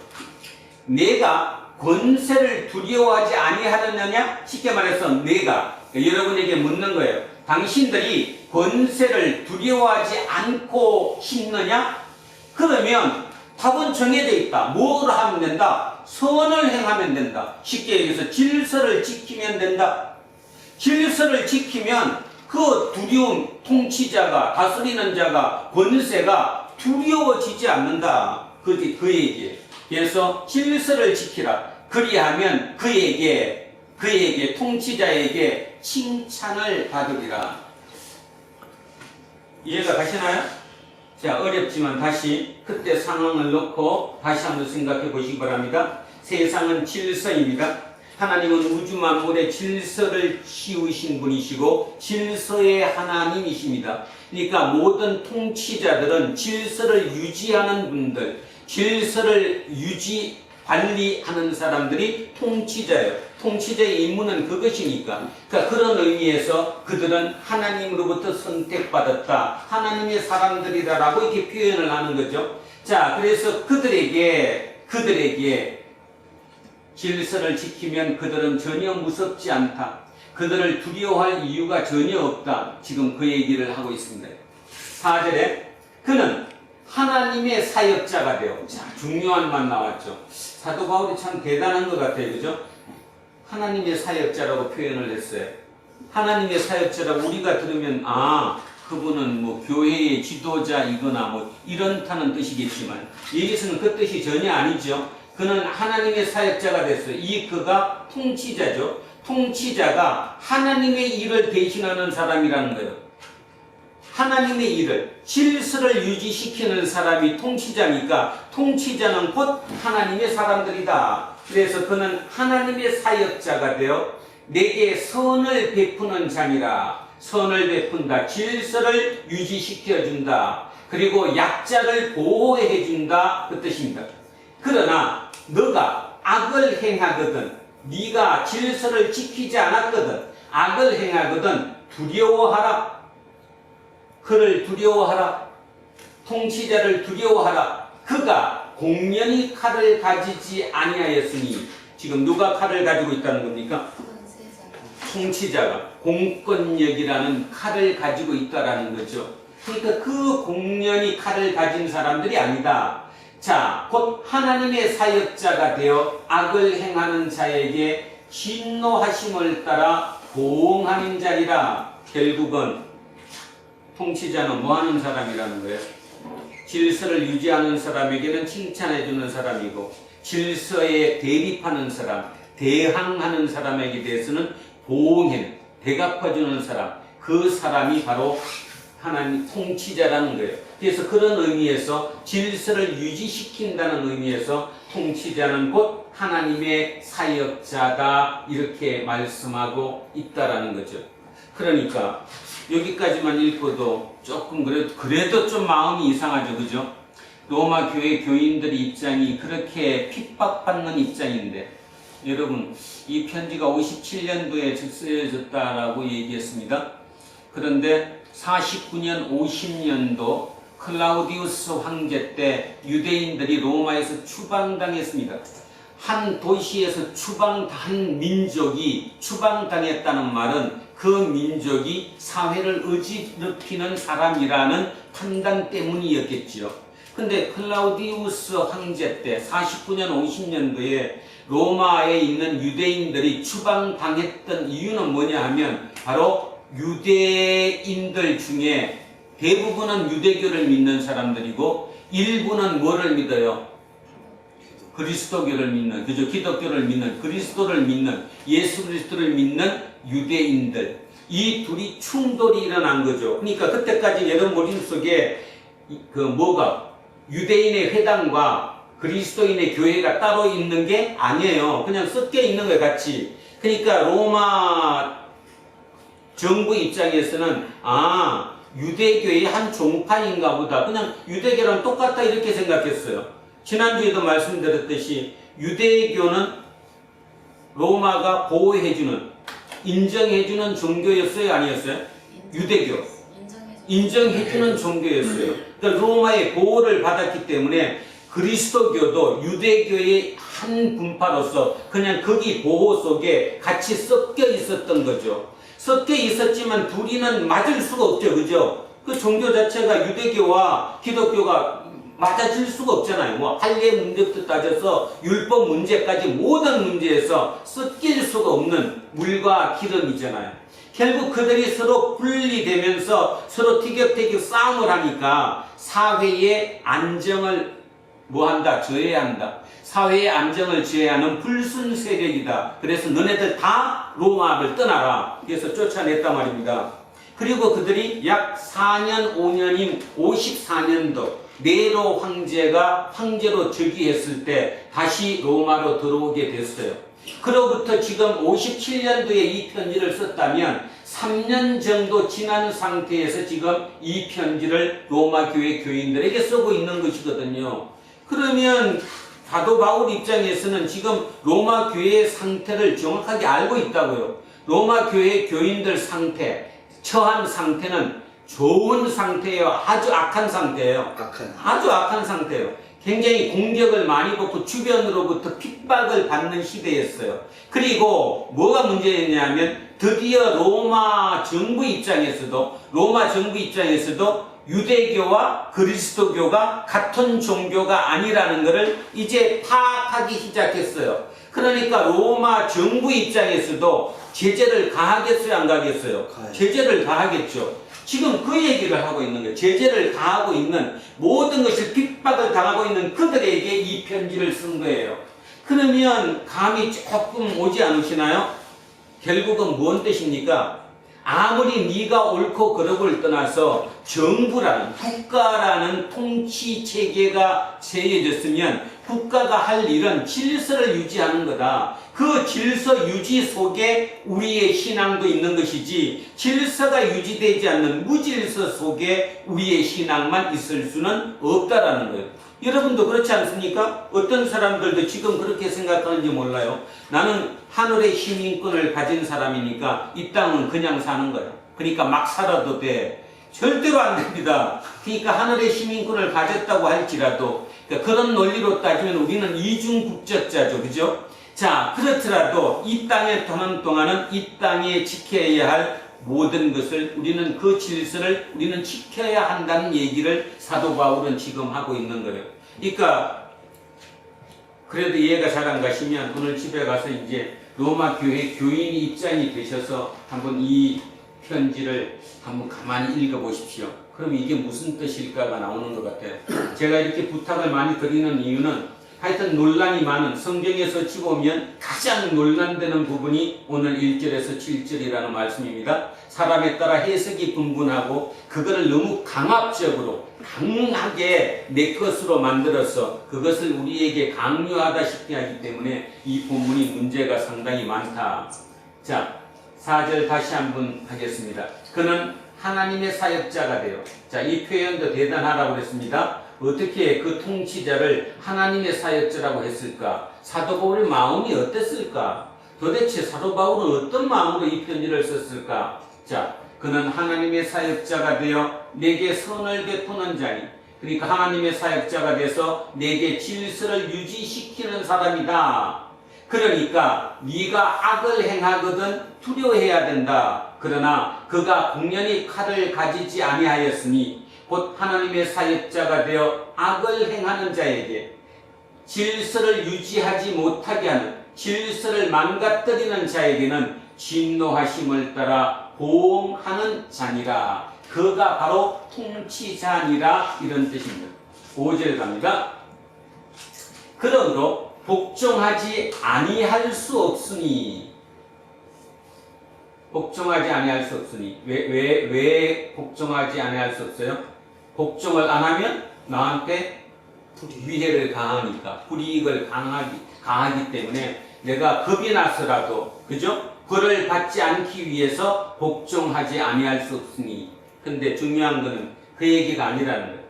내가 권세를 두려워하지 아니하느냐? 쉽게 말해서 내가 여러분에게 묻는 거예요. 당신들이 권세를 두려워하지 않고 싶느냐? 그러면 답은 정해져 있다. 뭐를 하면 된다? 선을 행하면 된다. 쉽게 얘기해서 질서를 지키면 된다. 질서를 지키면 그 두려움, 통치자가, 다스리는 자가, 권세가 두려워지지 않는다. 그 얘기예요. 그래서 질서를 지키라. 그리하면 그에게 통치자에게 칭찬을 받으리라. 이해가 가시나요? 자, 어렵지만 다시 그때 상황을 놓고 다시 한번 생각해 보시기 바랍니다. 세상은 질서입니다. 하나님은 우주 만물의 질서를 씌우신 분이시고 질서의 하나님이십니다. 그러니까 모든 통치자들은 질서를 유지하는 분들, 질서를 관리하는 사람들이 통치자예요. 통치자의 임무는 그것이니까. 그러니까 그런 의미에서 그들은 하나님으로부터 선택받았다. 하나님의 사람들이다라고 이렇게 표현을 하는 거죠. 자, 그래서 그들에게 질서를 지키면 그들은 전혀 무섭지 않다. 그들을 두려워할 이유가 전혀 없다. 지금 그 얘기를 하고 있습니다. 4절에 그는 하나님의 사역자가 되어. 자, 중요한 말 나왔죠. 사도 바울이 참 대단한 것 같아요. 그죠? 하나님의 사역자라고 표현을 했어요. 하나님의 사역자라고 우리가 들으면 그분은 뭐 교회의 지도자이거나 뭐 이런다는 뜻이겠지만 여기서는 그 뜻이 전혀 아니죠. 그는 하나님의 사역자가 됐어요. 그가 통치자죠. 통치자가 하나님의 일을 대신하는 사람이라는 거예요. 하나님의 일을, 질서를 유지시키는 사람이 통치자니까 통치자는 곧 하나님의 사람들이다. 그래서 그는 하나님의 사역자가 되어 내게 선을 베푸는 자니라. 선을 베푼다. 질서를 유지시켜준다. 그리고 약자를 보호해준다. 그 뜻입니다. 그러나 너가 악을 행하거든, 네가 질서를 지키지 않았거든, 악을 행하거든 두려워하라. 그를 두려워하라. 통치자를 두려워하라. 그가 공연히 칼을 가지지 아니하였으니. 지금 누가 칼을 가지고 있다는 겁니까? 통치자가 공권력이라는 칼을 가지고 있다라는 거죠. 그러니까 그 공연히 칼을 가진 사람들이 아니다. 자, 곧 하나님의 사역자가 되어 악을 행하는 자에게 진노하심을 따라 보응하는 자리라. 결국은 통치자는 뭐 하는 사람이라는 거예요? 질서를 유지하는 사람에게는 칭찬해주는 사람이고, 질서에 대립하는 사람, 대항하는 사람에게 대해서는 보응해, 대갚아주는 사람, 그 사람이 바로 하나님 통치자라는 거예요. 그래서 그런 의미에서 질서를 유지시킨다는 의미에서 통치자는 곧 하나님의 사역자다, 이렇게 말씀하고 있다라는 거죠. 그러니까 여기까지만 읽고도 조금 그래도 좀 마음이 이상하죠, 그죠? 로마 교회 교인들의 입장이 그렇게 핍박받는 입장인데, 여러분, 이 편지가 57년도에 쓰여졌다라고 얘기했습니다. 그런데 49년, 50년도 클라우디우스 황제 때 유대인들이 로마에서 추방당했습니다. 한 도시에서 한 민족이 추방당했다는 말은 그 민족이 사회를 어지럽히는 사람이라는 판단 때문이었겠지요. 근데 클라우디우스 황제 때 49년, 50년도에 로마에 있는 유대인들이 추방당했던 이유는 뭐냐 하면 바로 유대인들 중에 대부분은 유대교를 믿는 사람들이고 일부는 뭐를 믿어요? 그리스도교를 믿는, 그죠? 기독교를 믿는, 그리스도를 믿는, 예수 그리스도를 믿는 유대인들, 이 둘이 충돌이 일어난 거죠. 그러니까 그때까지 여러분 머릿속에 유대인의 회당과 그리스도인의 교회가 따로 있는 게 아니에요. 그냥 섞여 있는 것 같이. 그러니까 로마 정부 입장에서는 유대교의 한 종파인가 보다, 그냥 유대교랑 똑같다 이렇게 생각했어요. 지난주에도 말씀드렸듯이 유대교는 로마가 보호해주는, 인정해주는 종교였어요, 아니었어요? 유대교 인정해주는 종교였어요. 그러니까 로마의 보호를 받았기 때문에 그리스도교도 유대교의 한 분파로서 그냥 거기 보호 속에 같이 섞여 있었던 거죠. 섞여 있었지만 둘이는 맞을 수가 없죠, 그죠? 그 종교 자체가 유대교와 기독교가 맞아질 수가 없잖아요. 뭐 할례 문제부터 따져서 율법 문제까지 모든 문제에서 섞일 수가 없는 물과 기름이잖아요. 결국 그들이 서로 분리되면서 서로 티격태격 싸움을 하니까 사회의 안정을 저해한다. 사회의 안정을 저해하는 불순 세력이다. 그래서 너네들 다 로마를 떠나라. 그래서 쫓아냈단 말입니다. 그리고 그들이 약 4년 5년인 54년도 네로 황제가 황제로 즉위했을 때 다시 로마로 들어오게 됐어요. 그로부터 지금 57년도에 이 편지를 썼다면 3년 정도 지난 상태에서 지금 이 편지를 로마 교회 교인들에게 쓰고 있는 것이거든요. 그러면 사도 바울 입장에서는 지금 로마 교회의 상태를 정확하게 알고 있다고요. 로마 교회 교인들 처한 상태는 좋은 상태예요? 아주 악한 상태예요? 아주 악한 상태예요. 굉장히 공격을 많이 받고 주변으로부터 핍박을 받는 시대였어요. 그리고 뭐가 문제였냐면 드디어 로마 정부 입장에서도 유대교와 그리스도교가 같은 종교가 아니라는 것을 이제 파악하기 시작했어요. 그러니까 로마 정부 입장에서도 제재를 가하겠어요, 안 가하겠어요? 제재를 가하겠죠. 지금 그 얘기를 하고 있는 거예요. 제재를 가하고 있는, 모든 것을 핍박을 당하고 있는 그들에게 이 편지를 쓴 거예요. 그러면 감이 조금 오지 않으시나요? 결국은 뭔 뜻입니까? 아무리 네가 옳고 그르고를 떠나서 정부라는, 국가라는 통치 체계가 세워졌으면 국가가 할 일은 질서를 유지하는 거다. 그 질서 유지 속에 우리의 신앙도 있는 것이지, 질서가 유지되지 않는 무질서 속에 우리의 신앙만 있을 수는 없다라는 거예요. 여러분도 그렇지 않습니까? 어떤 사람들도 지금 그렇게 생각하는지 몰라요. 나는 하늘의 시민권을 가진 사람이니까 이 땅은 그냥 사는 거야. 그러니까 막 살아도 돼. 절대로 안 됩니다. 그러니까 하늘의 시민권을 가졌다고 할지라도, 그러니까 그런 논리로 따지면 우리는 이중국적자죠, 그죠? 자, 그렇더라도 이 땅에 사는 동안은 이 땅에 지켜야 할 모든 것을 우리는 그 질서를 우리는 지켜야 한다는 얘기를 사도 바울은 지금 하고 있는 거예요. 그러니까 그래도 이해가 잘 안 가시면 오늘 집에 가서 이제 로마 교회 교인 입장이 되셔서 한번 이 편지를 한번 가만히 읽어보십시오. 그럼 이게 무슨 뜻일까가 나오는 것 같아요. 제가 이렇게 부탁을 많이 드리는 이유는 하여튼 논란이 많은 성경에서 집어오면 가장 논란되는 부분이 오늘 1절에서 7절이라는 말씀입니다. 사람에 따라 해석이 분분하고 그거를 너무 강압적으로 강하게 내 것으로 만들어서 그것을 우리에게 강요하다시피 하기 때문에 이 본문이 문제가 상당히 많다. 자, 4절 다시 한번 하겠습니다. 그는 하나님의 사역자가 되어. 자, 이 표현도 대단하다고 그랬습니다. 어떻게 그 통치자를 하나님의 사역자라고 했을까? 사도 바울의 마음이 어땠을까? 도대체 사도 바울은 어떤 마음으로 이 편지를 썼을까? 자, 그는 하나님의 사역자가 되어 내게 선을 베푸는 자니, 그러니까 하나님의 사역자가 돼서 내게 질서를 유지시키는 사람이다. 그러니까 네가 악을 행하거든 두려워해야 된다. 그러나 그가 공연히 칼을 가지지 아니하였으니 곧 하나님의 사역자가 되어 악을 행하는 자에게 질서를 유지하지 못하게 하는, 질서를 망가뜨리는 자에게는 진노하심을 따라 보응하는 자니라. 그가 바로 통치자니라, 이런 뜻입니다. 5절 갑니다. 그러므로 복종하지 아니할 수 없으니, 복종하지 아니할 수 없으니, 왜 복종하지 아니할 수 없어요? 복종을 안 하면 나한테 위해를 가하니까, 불이익을 가하기 때문에 내가 겁이 나서라도, 그죠? 벌을 받지 않기 위해서 복종하지 아니할 수 없으니. 근데 중요한 거는 그 얘기가 아니라는 거예요.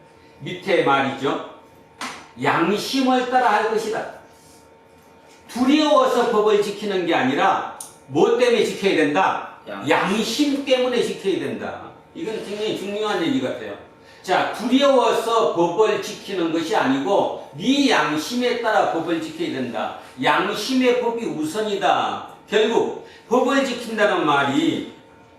밑에 말이죠. 양심을 따라 할 것이다. 두려워서 법을 지키는 게 아니라 뭐 때문에 지켜야 된다? 양심 때문에 지켜야 된다. 이건 굉장히 중요한 얘기 같아요. 자, 두려워서 법을 지키는 것이 아니고 네 양심에 따라 법을 지켜야 된다. 양심의 법이 우선이다. 결국 법을 지킨다는 말이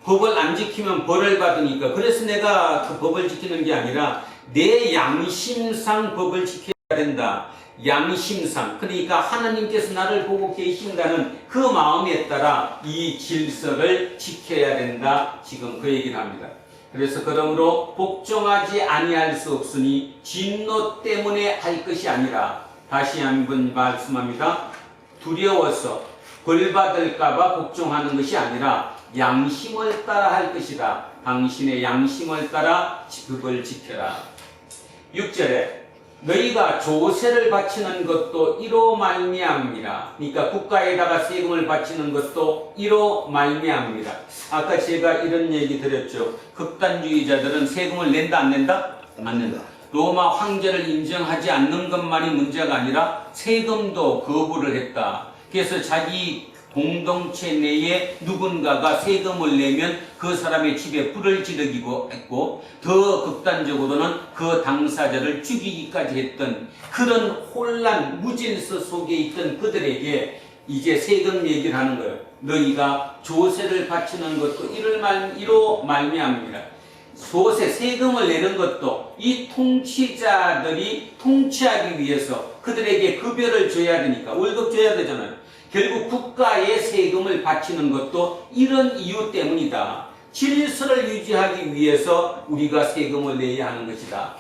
법을 안 지키면 벌을 받으니까, 그래서 내가 그 법을 지키는 게 아니라 내 양심상 법을 지켜야 된다. 양심상, 그러니까 하나님께서 나를 보고 계신다는 그 마음에 따라 이 질서를 지켜야 된다. 지금 그 얘기를 합니다. 그래서 그러므로 복종하지 아니할 수 없으니 진노 때문에 할 것이 아니라, 다시 한번 말씀합니다. 두려워서 벌 받을까봐 복종하는 것이 아니라 양심을 따라 할 것이다. 당신의 양심을 따라 법을 지켜라. 6절에 너희가 조세를 바치는 것도 이로 말미암니라. 그러니까 국가에다가 세금을 바치는 것도 이로 말미암니라. 아까 제가 이런 얘기 드렸죠. 극단주의자들은 세금을 낸다 안 낸다? 안 낸다. 로마 황제를 인정하지 않는 것만이 문제가 아니라 세금도 거부를 했다. 그래서 자기 공동체 내에 누군가가 세금을 내면 그 사람의 집에 불을 지르기도 했고, 더 극단적으로는 그 당사자를 죽이기까지 했던 그런 혼란, 무질서 속에 있던 그들에게 이제 세금 얘기를 하는 거예요. 너희가 조세를 바치는 것도 이로 말미암니라. 조세, 세금을 내는 것도 이 통치자들이 통치하기 위해서 그들에게 급여를 줘야 되니까, 월급 줘야 되잖아요. 결국 국가에 세금을 바치는 것도 이런 이유 때문이다. 질서를 유지하기 위해서 우리가 세금을 내야 하는 것이다.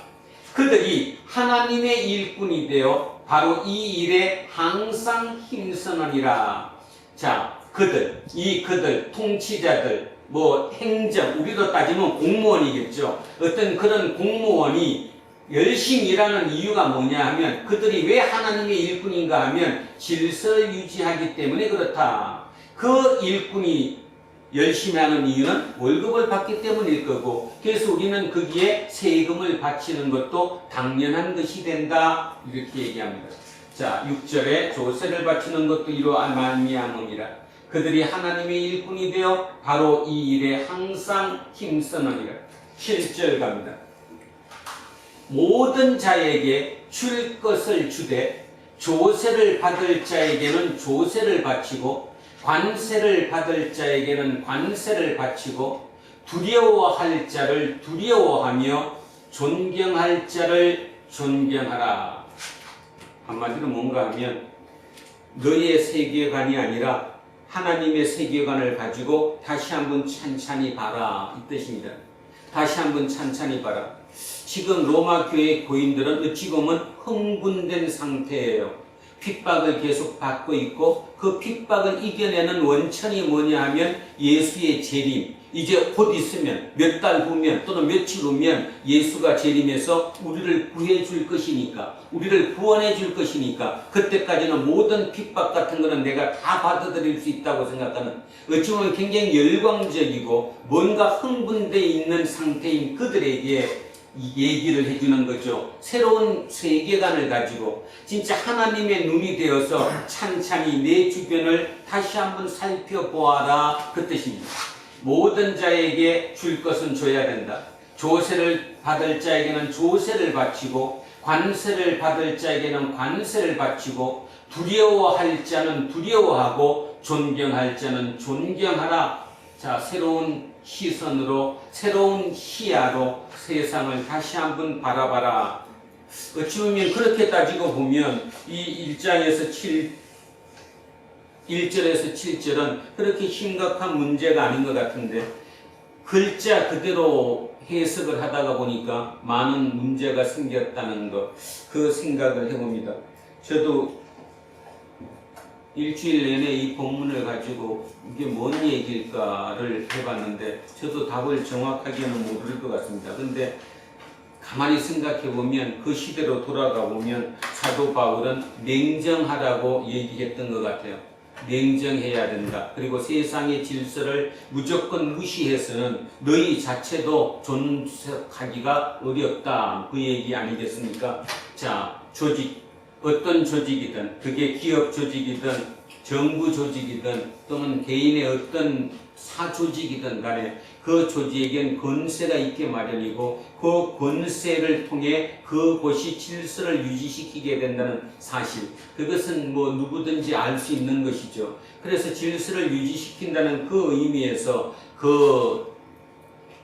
그들이 하나님의 일꾼이 되어 바로 이 일에 항상 힘쓰느니라. 자, 그들, 통치자들, 행정, 우리로 따지면 공무원이겠죠. 어떤 그런 공무원이 열심히 일하는 이유가 뭐냐 하면, 그들이 왜 하나님의 일꾼인가 하면 질서를 유지하기 때문에 그렇다. 그 일꾼이 열심히 하는 이유는 월급을 받기 때문일 거고, 그래서 우리는 거기에 세금을 바치는 것도 당연한 것이 된다. 이렇게 얘기합니다. 자, 6절에 조세를 바치는 것도 이로 말미암음이라. 그들이 하나님의 일꾼이 되어 바로 이 일에 항상 힘쓰느니라. 7절 갑니다. 모든 자에게 줄 것을 주되 조세를 받을 자에게는 조세를 바치고 관세를 받을 자에게는 관세를 바치고 두려워할 자를 두려워하며 존경할 자를 존경하라. 한마디로 뭔가 하면 너의 세계관이 아니라 하나님의 세계관을 가지고 다시 한번 찬찬히 봐라 이 뜻입니다. 다시 한번 찬찬히 봐라. 지금 로마 교회 고인들은 어찌 보면 흥분된 상태예요. 핍박을 계속 받고 있고 그 핍박을 이겨내는 원천이 뭐냐 하면 예수의 재림. 이제 곧 있으면 몇 달 후면 또는 며칠 후면 예수가 재림해서 우리를 구해 줄 것이니까, 우리를 구원해 줄 것이니까 그때까지는 모든 핍박 같은 거는 내가 다 받아들일 수 있다고 생각하는, 어찌 보면 굉장히 열광적이고 뭔가 흥분되어 있는 상태인 그들에게 얘기를 해주는 거죠. 새로운 세계관을 가지고 진짜 하나님의 눈이 되어서 찬찬히 내 주변을 다시 한번 살펴보아라 그 뜻입니다. 모든 자에게 줄 것은 줘야 된다. 조세를 받을 자에게는 조세를 바치고 관세를 받을 자에게는 관세를 바치고 두려워할 자는 두려워하고 존경할 자는 존경하라. 자, 새로운 시선으로 새로운 시야로 세상을 다시 한번 바라봐라. 어찌 보면 그렇게 따지고 보면 이 1장에서 1절에서 7절은 그렇게 심각한 문제가 아닌 것 같은데 글자 그대로 해석을 하다가 보니까 많은 문제가 생겼다는 것, 그 생각을 해봅니다. 저도 일주일 내내 이 본문을 가지고 이게 뭔 얘기일까를 해봤는데 저도 답을 정확하게는 모를 것 같습니다. 근데 가만히 생각해 보면 그 시대로 돌아가 보면 사도 바울은 냉정하라고 얘기했던 것 같아요. 냉정해야 된다. 그리고 세상의 질서를 무조건 무시해서는 너희 자체도 존속하기가 어렵다. 그 얘기 아니겠습니까? 자, 조직, 어떤 조직이든 그게 기업 조직이든 정부 조직이든 또는 개인의 어떤 사조직이든 간에 그 조직에겐 권세가 있게 마련이고 그 권세를 통해 그곳이 질서를 유지시키게 된다는 사실, 그것은 뭐 누구든지 알 수 있는 것이죠. 그래서 질서를 유지시킨다는 그 의미에서 그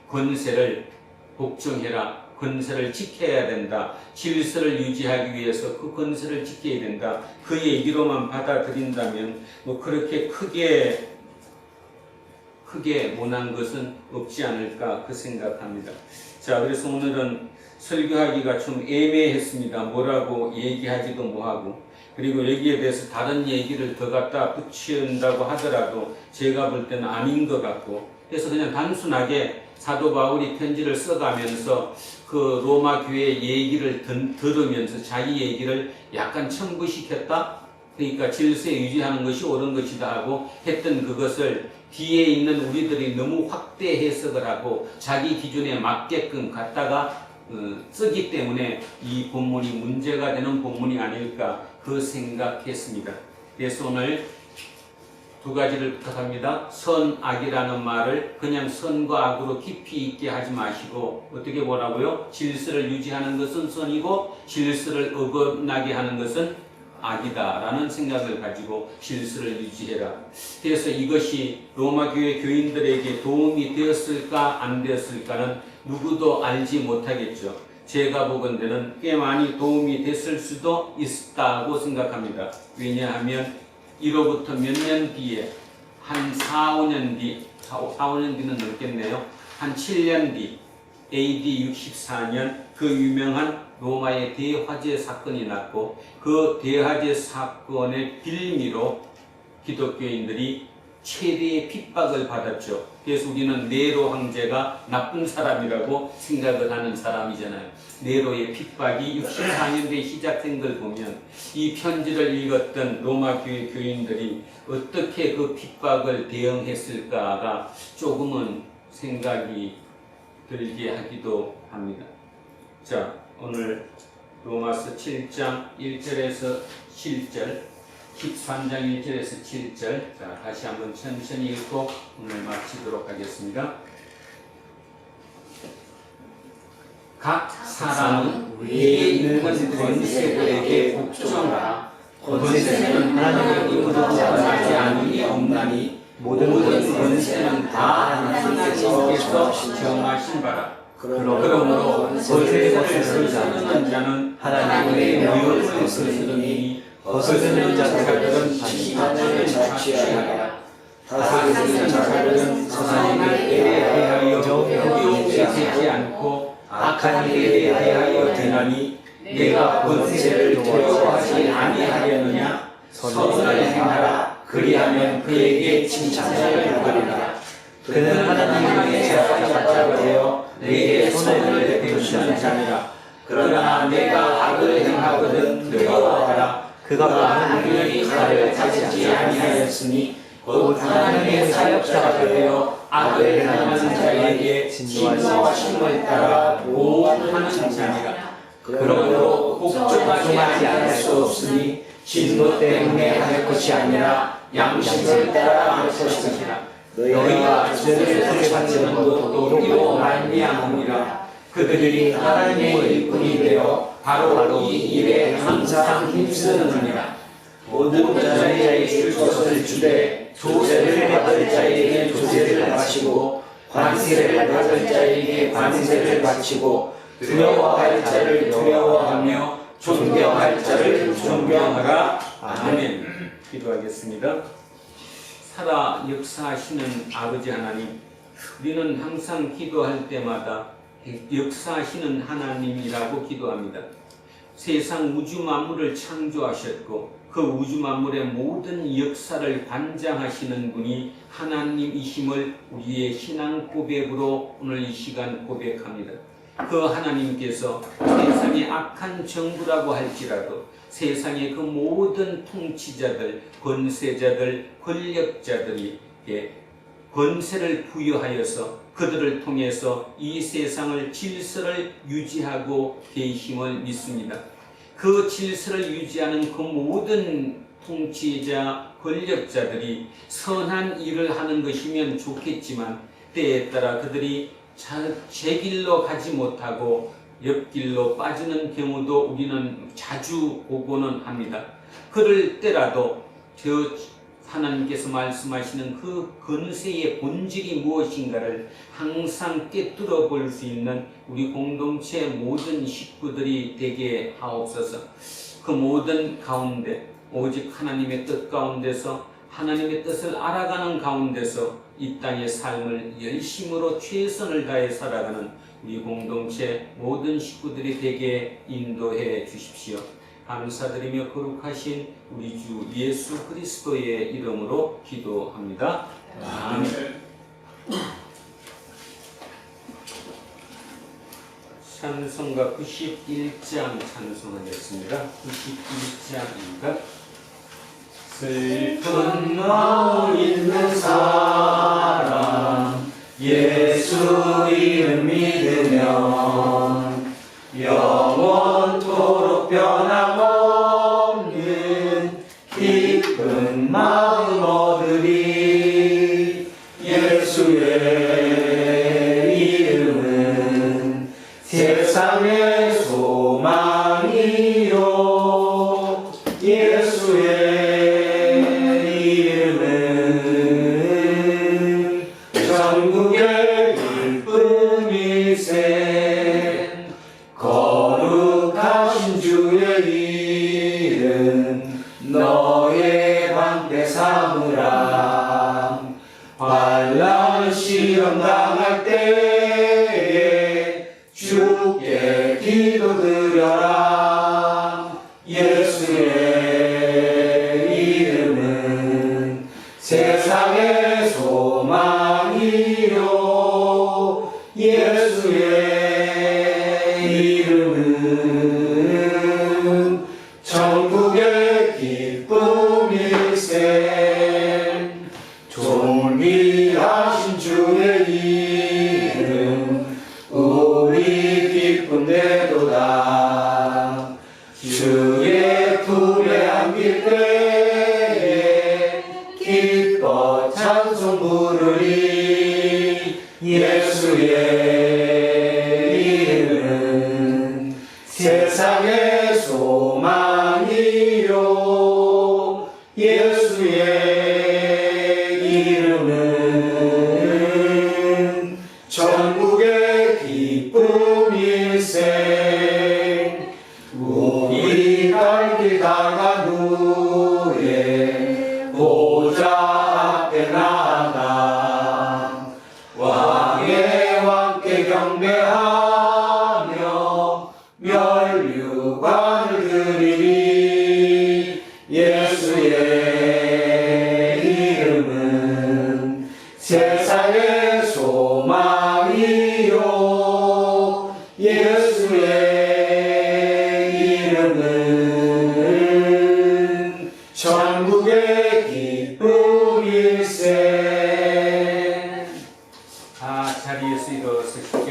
권세를 복종해라, 권세를 지켜야 된다, 질서를 유지하기 위해서 그 권세를 지켜야 된다, 그 얘기로만 받아들인다면 뭐 그렇게 크게 못한 것은 없지 않을까 그 생각합니다. 자, 그래서 오늘은 설교하기가 좀 애매했습니다. 뭐라고 얘기하지도 뭐하고, 그리고 여기에 대해서 다른 얘기를 더 갖다 붙인다고 하더라도 제가 볼 때는 아닌 것 같고, 그래서 그냥 단순하게 사도 바울이 편지를 써가면서 그 로마 교회 얘기를 들으면서 자기 얘기를 약간 첨부시켰다? 그러니까 질서 유지하는 것이 옳은 것이다 하고 했던 그것을 뒤에 있는 우리들이 너무 확대 해석을 하고 자기 기준에 맞게끔 갖다가 쓰기 때문에 이 본문이 문제가 되는 본문이 아닐까 그 생각했습니다. 그래서 오늘 두 가지를 부탁합니다. 선, 악이라는 말을 그냥 선과 악으로 깊이 있게 하지 마시고 어떻게 보라고요? 질서를 유지하는 것은 선이고 질서를 어긋나게 하는 것은 악이다 라는 생각을 가지고 질서를 유지해라. 그래서 이것이 로마 교회 교인들에게 도움이 되었을까 안 되었을까는 누구도 알지 못하겠죠. 제가 보건대는 꽤 많이 도움이 됐을 수도 있다고 생각합니다. 왜냐하면 이로부터 몇 년 뒤에 한 4-5년 뒤는 넘겠네요. 한 7년 뒤 AD 64년 그 유명한 로마의 대화재 사건이 났고 그 대화재 사건의 빌미로 기독교인들이 최대의 핍박을 받았죠. 그래서 우리는 네로 황제가 나쁜 사람이라고 생각을 하는 사람이잖아요. 네로의 핍박이 64년대에 시작된 걸 보면 이 편지를 읽었던 로마 교회 교인들이 어떻게 그 핍박을 대응했을까가 조금은 생각이 들게 하기도 합니다. 자, 오늘 로마서 7장 1절에서 7절, 13장 1절에서 7절, 자, 다시 한번 천천히 읽고 오늘 마치도록 하겠습니다. 각 사람은 위에 있는 권세들에게 복종하라. 권세는 하나님의 이름으로 하지 않으니 없나니 모든 권세는 다 하나님께서 정하신 바라. 그러므로 권세를 쓰는 자는 하나님의 의를 쓰느니 거스르는 자들은 반드시 하나님을 자취하리라. 다스리는 자들은 선한 일에 대하여 두려움이 되지 않고 악한 일에 대하여 되나니 내가 권세를 두려워하지 아니하려느냐. 선을 행하라. 그리하면 그에게 칭찬을 받으리라. 그는 하나님의 제사장이 되어 내게 손을 베푸시는 자니라. 그러나 내가 악을 행하거든 두려워하라. 그가 많은 나를 가지지 아니하였으니 곧 하나님의 사역자가 되어 악을 행하는 자에게 진노하심을 따라 보호하는 자니라. 그러므로 복종하지 않을 수 없으니 진노 때문에 할 것이 아니라 양심을 따라 할 것이니라. 너희가 죄를 받는 것도 이로 말미암으니라. 그들이 하나님의 일꾼이 되어 바로 이 일에 항상 힘쓰느니라. 모든 자의 줄 것을 주되 조세를 받을 자에게 조세를 바치고 관세를 받을 자에게 관세를 바치고 두려워할 자를 두려워하며 존경할 자를 존경하라. 아멘. 기도하겠습니다. 살아 역사하시는 아버지 하나님, 우리는 항상 기도할 때마다 역사하시는 하나님이라고 기도합니다. 세상 우주 만물을 창조하셨고 그 우주 만물의 모든 역사를 관장하시는 분이 하나님이심을 우리의 신앙 고백으로 오늘 이 시간 고백합니다. 그 하나님께서 세상의 악한 정부라고 할지라도 세상의 그 모든 통치자들, 권세자들, 권력자들에게 권세를 부여하여서 그들을 통해서 이 세상을 질서를 유지하고 계심을 믿습니다. 그 질서를 유지하는 그 모든 통치자, 권력자들이 선한 일을 하는 것이면 좋겠지만 때에 따라 그들이 제 길로 가지 못하고 옆길로 빠지는 경우도 우리는 자주 보고는 합니다. 그럴 때라도 하나님께서 말씀하시는 그 권세의 본질이 무엇인가를 항상 꿰뚫어 볼 수 있는 우리 공동체 모든 식구들이 되게 하옵소서. 그 모든 가운데 오직 하나님의 뜻 가운데서 하나님의 뜻을 알아가는 가운데서 이 땅의 삶을 열심으로 최선을 다해 살아가는 우리 공동체 모든 식구들이 되게 인도해 주십시오. 감사드리며 거룩하신 우리 주 예수 그리스도의 이름으로 기도합니다. 아멘. 찬송가 91장 찬송하겠습니다. 91장입니다. 슬픈 마음 있는 사람 예수 이름 믿으면 영원토록 변함없는 기쁜 마음 얻으리. 예수의 이름은 세상의 소망이요. 예수의 전국의 기쁨일세. 거룩하신 주의 이름 너의 방패 삼으라. 환난 시험 당할 때에 주께 기도드려라. 예수의 이름은 세상의 소망이요. 예수의 이름은 전국의 기쁨일세. 존귀하신 주의 이름 우리 기쁨되도다. 주의 품에 안길 때에 기뻐 찬송 부르리. 예수의 경배하며 멸류관을 드리리. 예수의 이름은 세상의 소망이요. 예수의 이름은 천국의 기쁨일세. 자리에서 일어서시죠.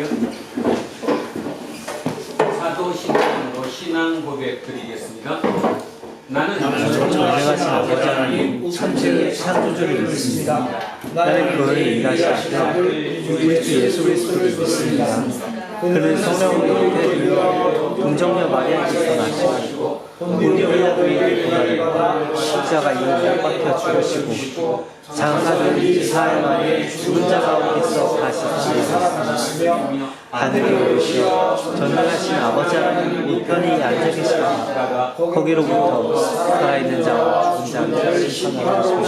사도신앙으로 신앙 고백 드리겠습니다. 나는 전능하신 아버지 하나님 천지의 창조주를 믿습니다. 나는 그를 일하실 때 우리 주 예수 그리스도를 믿습니다. 그는 성령으로 잉태되어 동정녀 마리아에게서 나시고 본디오 빌라도에게 고난을 십자가 이에 못 박혀 죽으시고 장사된 이스라엘 만에 죽은 자 가운데서 다시 살아나시며 하늘에 오르시어 전능하신 아버지 하나님 우편에 앉아 계시다가 거기로부터 살아있는 자와 죽은 자를 심판하시고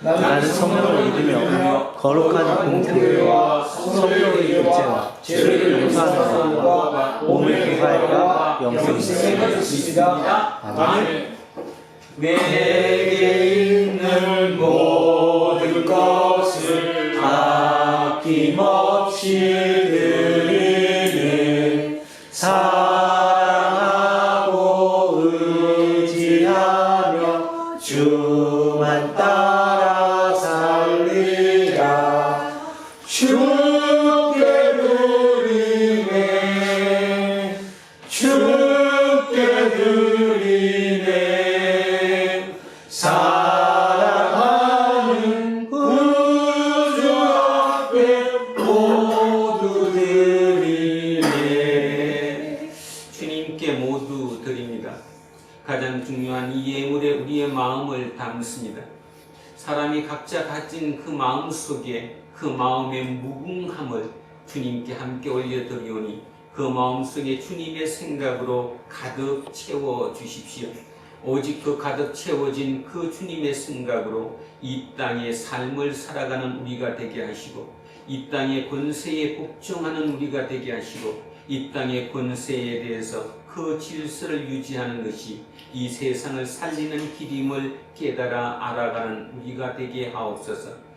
나는 성령을 믿으며 거룩한 공교회와 성령의 교제와 죄를 용서하는 것과 몸을 구하여가 영생이 있습니다. 아멘. 내게 있는 모든 것을 아낌없이 드리는 사랑하고 의지하며 주만 따라 살리라. 주께 드리네 주께 드리네 사랑하는 구주 앞에 모두 드리네. 주님께 모두 드립니다. 가장 중요한 이 예물에 우리의 마음을 담습니다. 사람이 각자 가진 그 마음 속에 그 마음의 무궁함을 주님께 함께 올려드리오니 그 마음 속에 주님의 생각으로 가득 채워 주십시오. 오직 그 가득 채워진 그 주님의 생각으로 이 땅의 삶을 살아가는 우리가 되게 하시고 이 땅의 권세에 복종하는 우리가 되게 하시고 이 땅의 권세에 대해서 그 질서를 유지하는 것이 이 세상을 살리는 길임을 깨달아 알아가는 우리가 되게 하옵소서.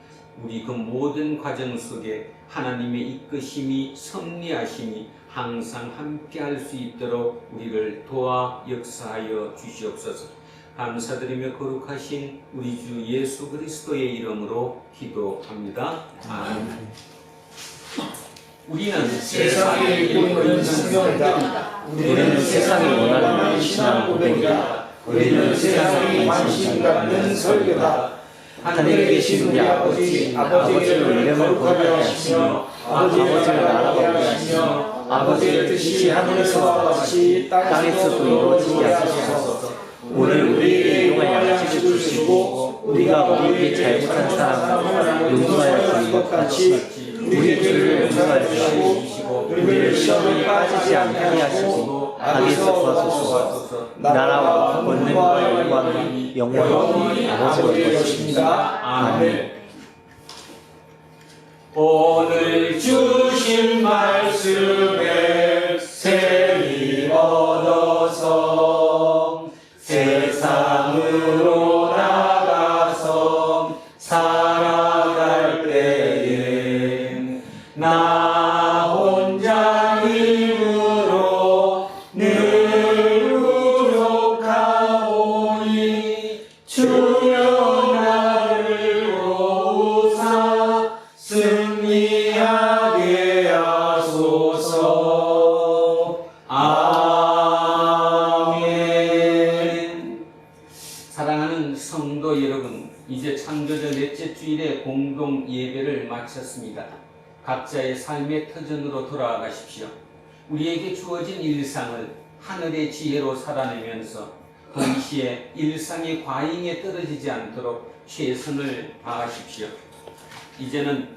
우리 그 모든 과정 속에 하나님의 이끄심이 섭리하심이 항상 함께 할 수 있도록 우리를 도와 역사하여 주시옵소서. 감사드리며 거룩하신 우리 주 예수 그리스도의 이름으로 기도합니다. 아멘. 우리는 세상에 있는 성경이다. 우리는 세상이 원하는 신앙 고백이다. 우리는 세상이 관심 갖는 설교다. 하늘에 계신 우리 아버지, 아버지의 이름을 거룩하게 하시며 아버지의 나라가 오게 하시며 아버지의 뜻이 하늘에서와 같이 땅에서도 이루어지게 하소서. 오늘 우리에게 일용할 양식을 주시고 우리가 우리에게 잘못한 사람을 용서하여 주는 것 같이 우리 죄를 용서하여 주시고 우리를 시험에 빠지지 않게 하시고 악에서 구하소서. 나라와 권능과 영광이 영원히 아버지의 것입니다. 아멘. 오늘 주신 말씀에 새 힘 얻어서 세상으로 나가서 살아갈 때에 나 혼자 힘으로 늘 부족하오니 주여 나를 도우사 승리하게 하소서. 아멘. 사랑하는 성도 여러분, 이제 창조절 넷째 주일에 공동 예배를 마쳤습니다. 각자의 삶의 터전으로 돌아가십시오. 우리에게 주어진 일상을 하늘의 지혜로 살아내면서 동시에 일상의 과잉에 떨어지지 않도록 최선을 다하십시오. 이제는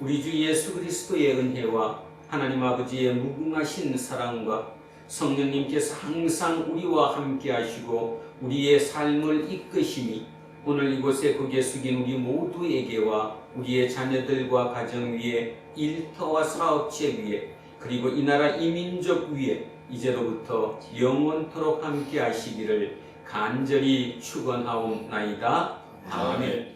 우리 주 예수 그리스도의 은혜와 하나님 아버지의 무궁하신 사랑과 성령님께서 항상 우리와 함께 하시고 우리의 삶을 이끄심이 오늘 이곳에 고개 숙인 우리 모두에게와 우리의 자녀들과 가정 위에 일터와 사업체 위에 그리고 이 나라 이 민족 위에 이제로부터 영원토록 함께 하시기를 간절히 축원하옵나이다. 아멘.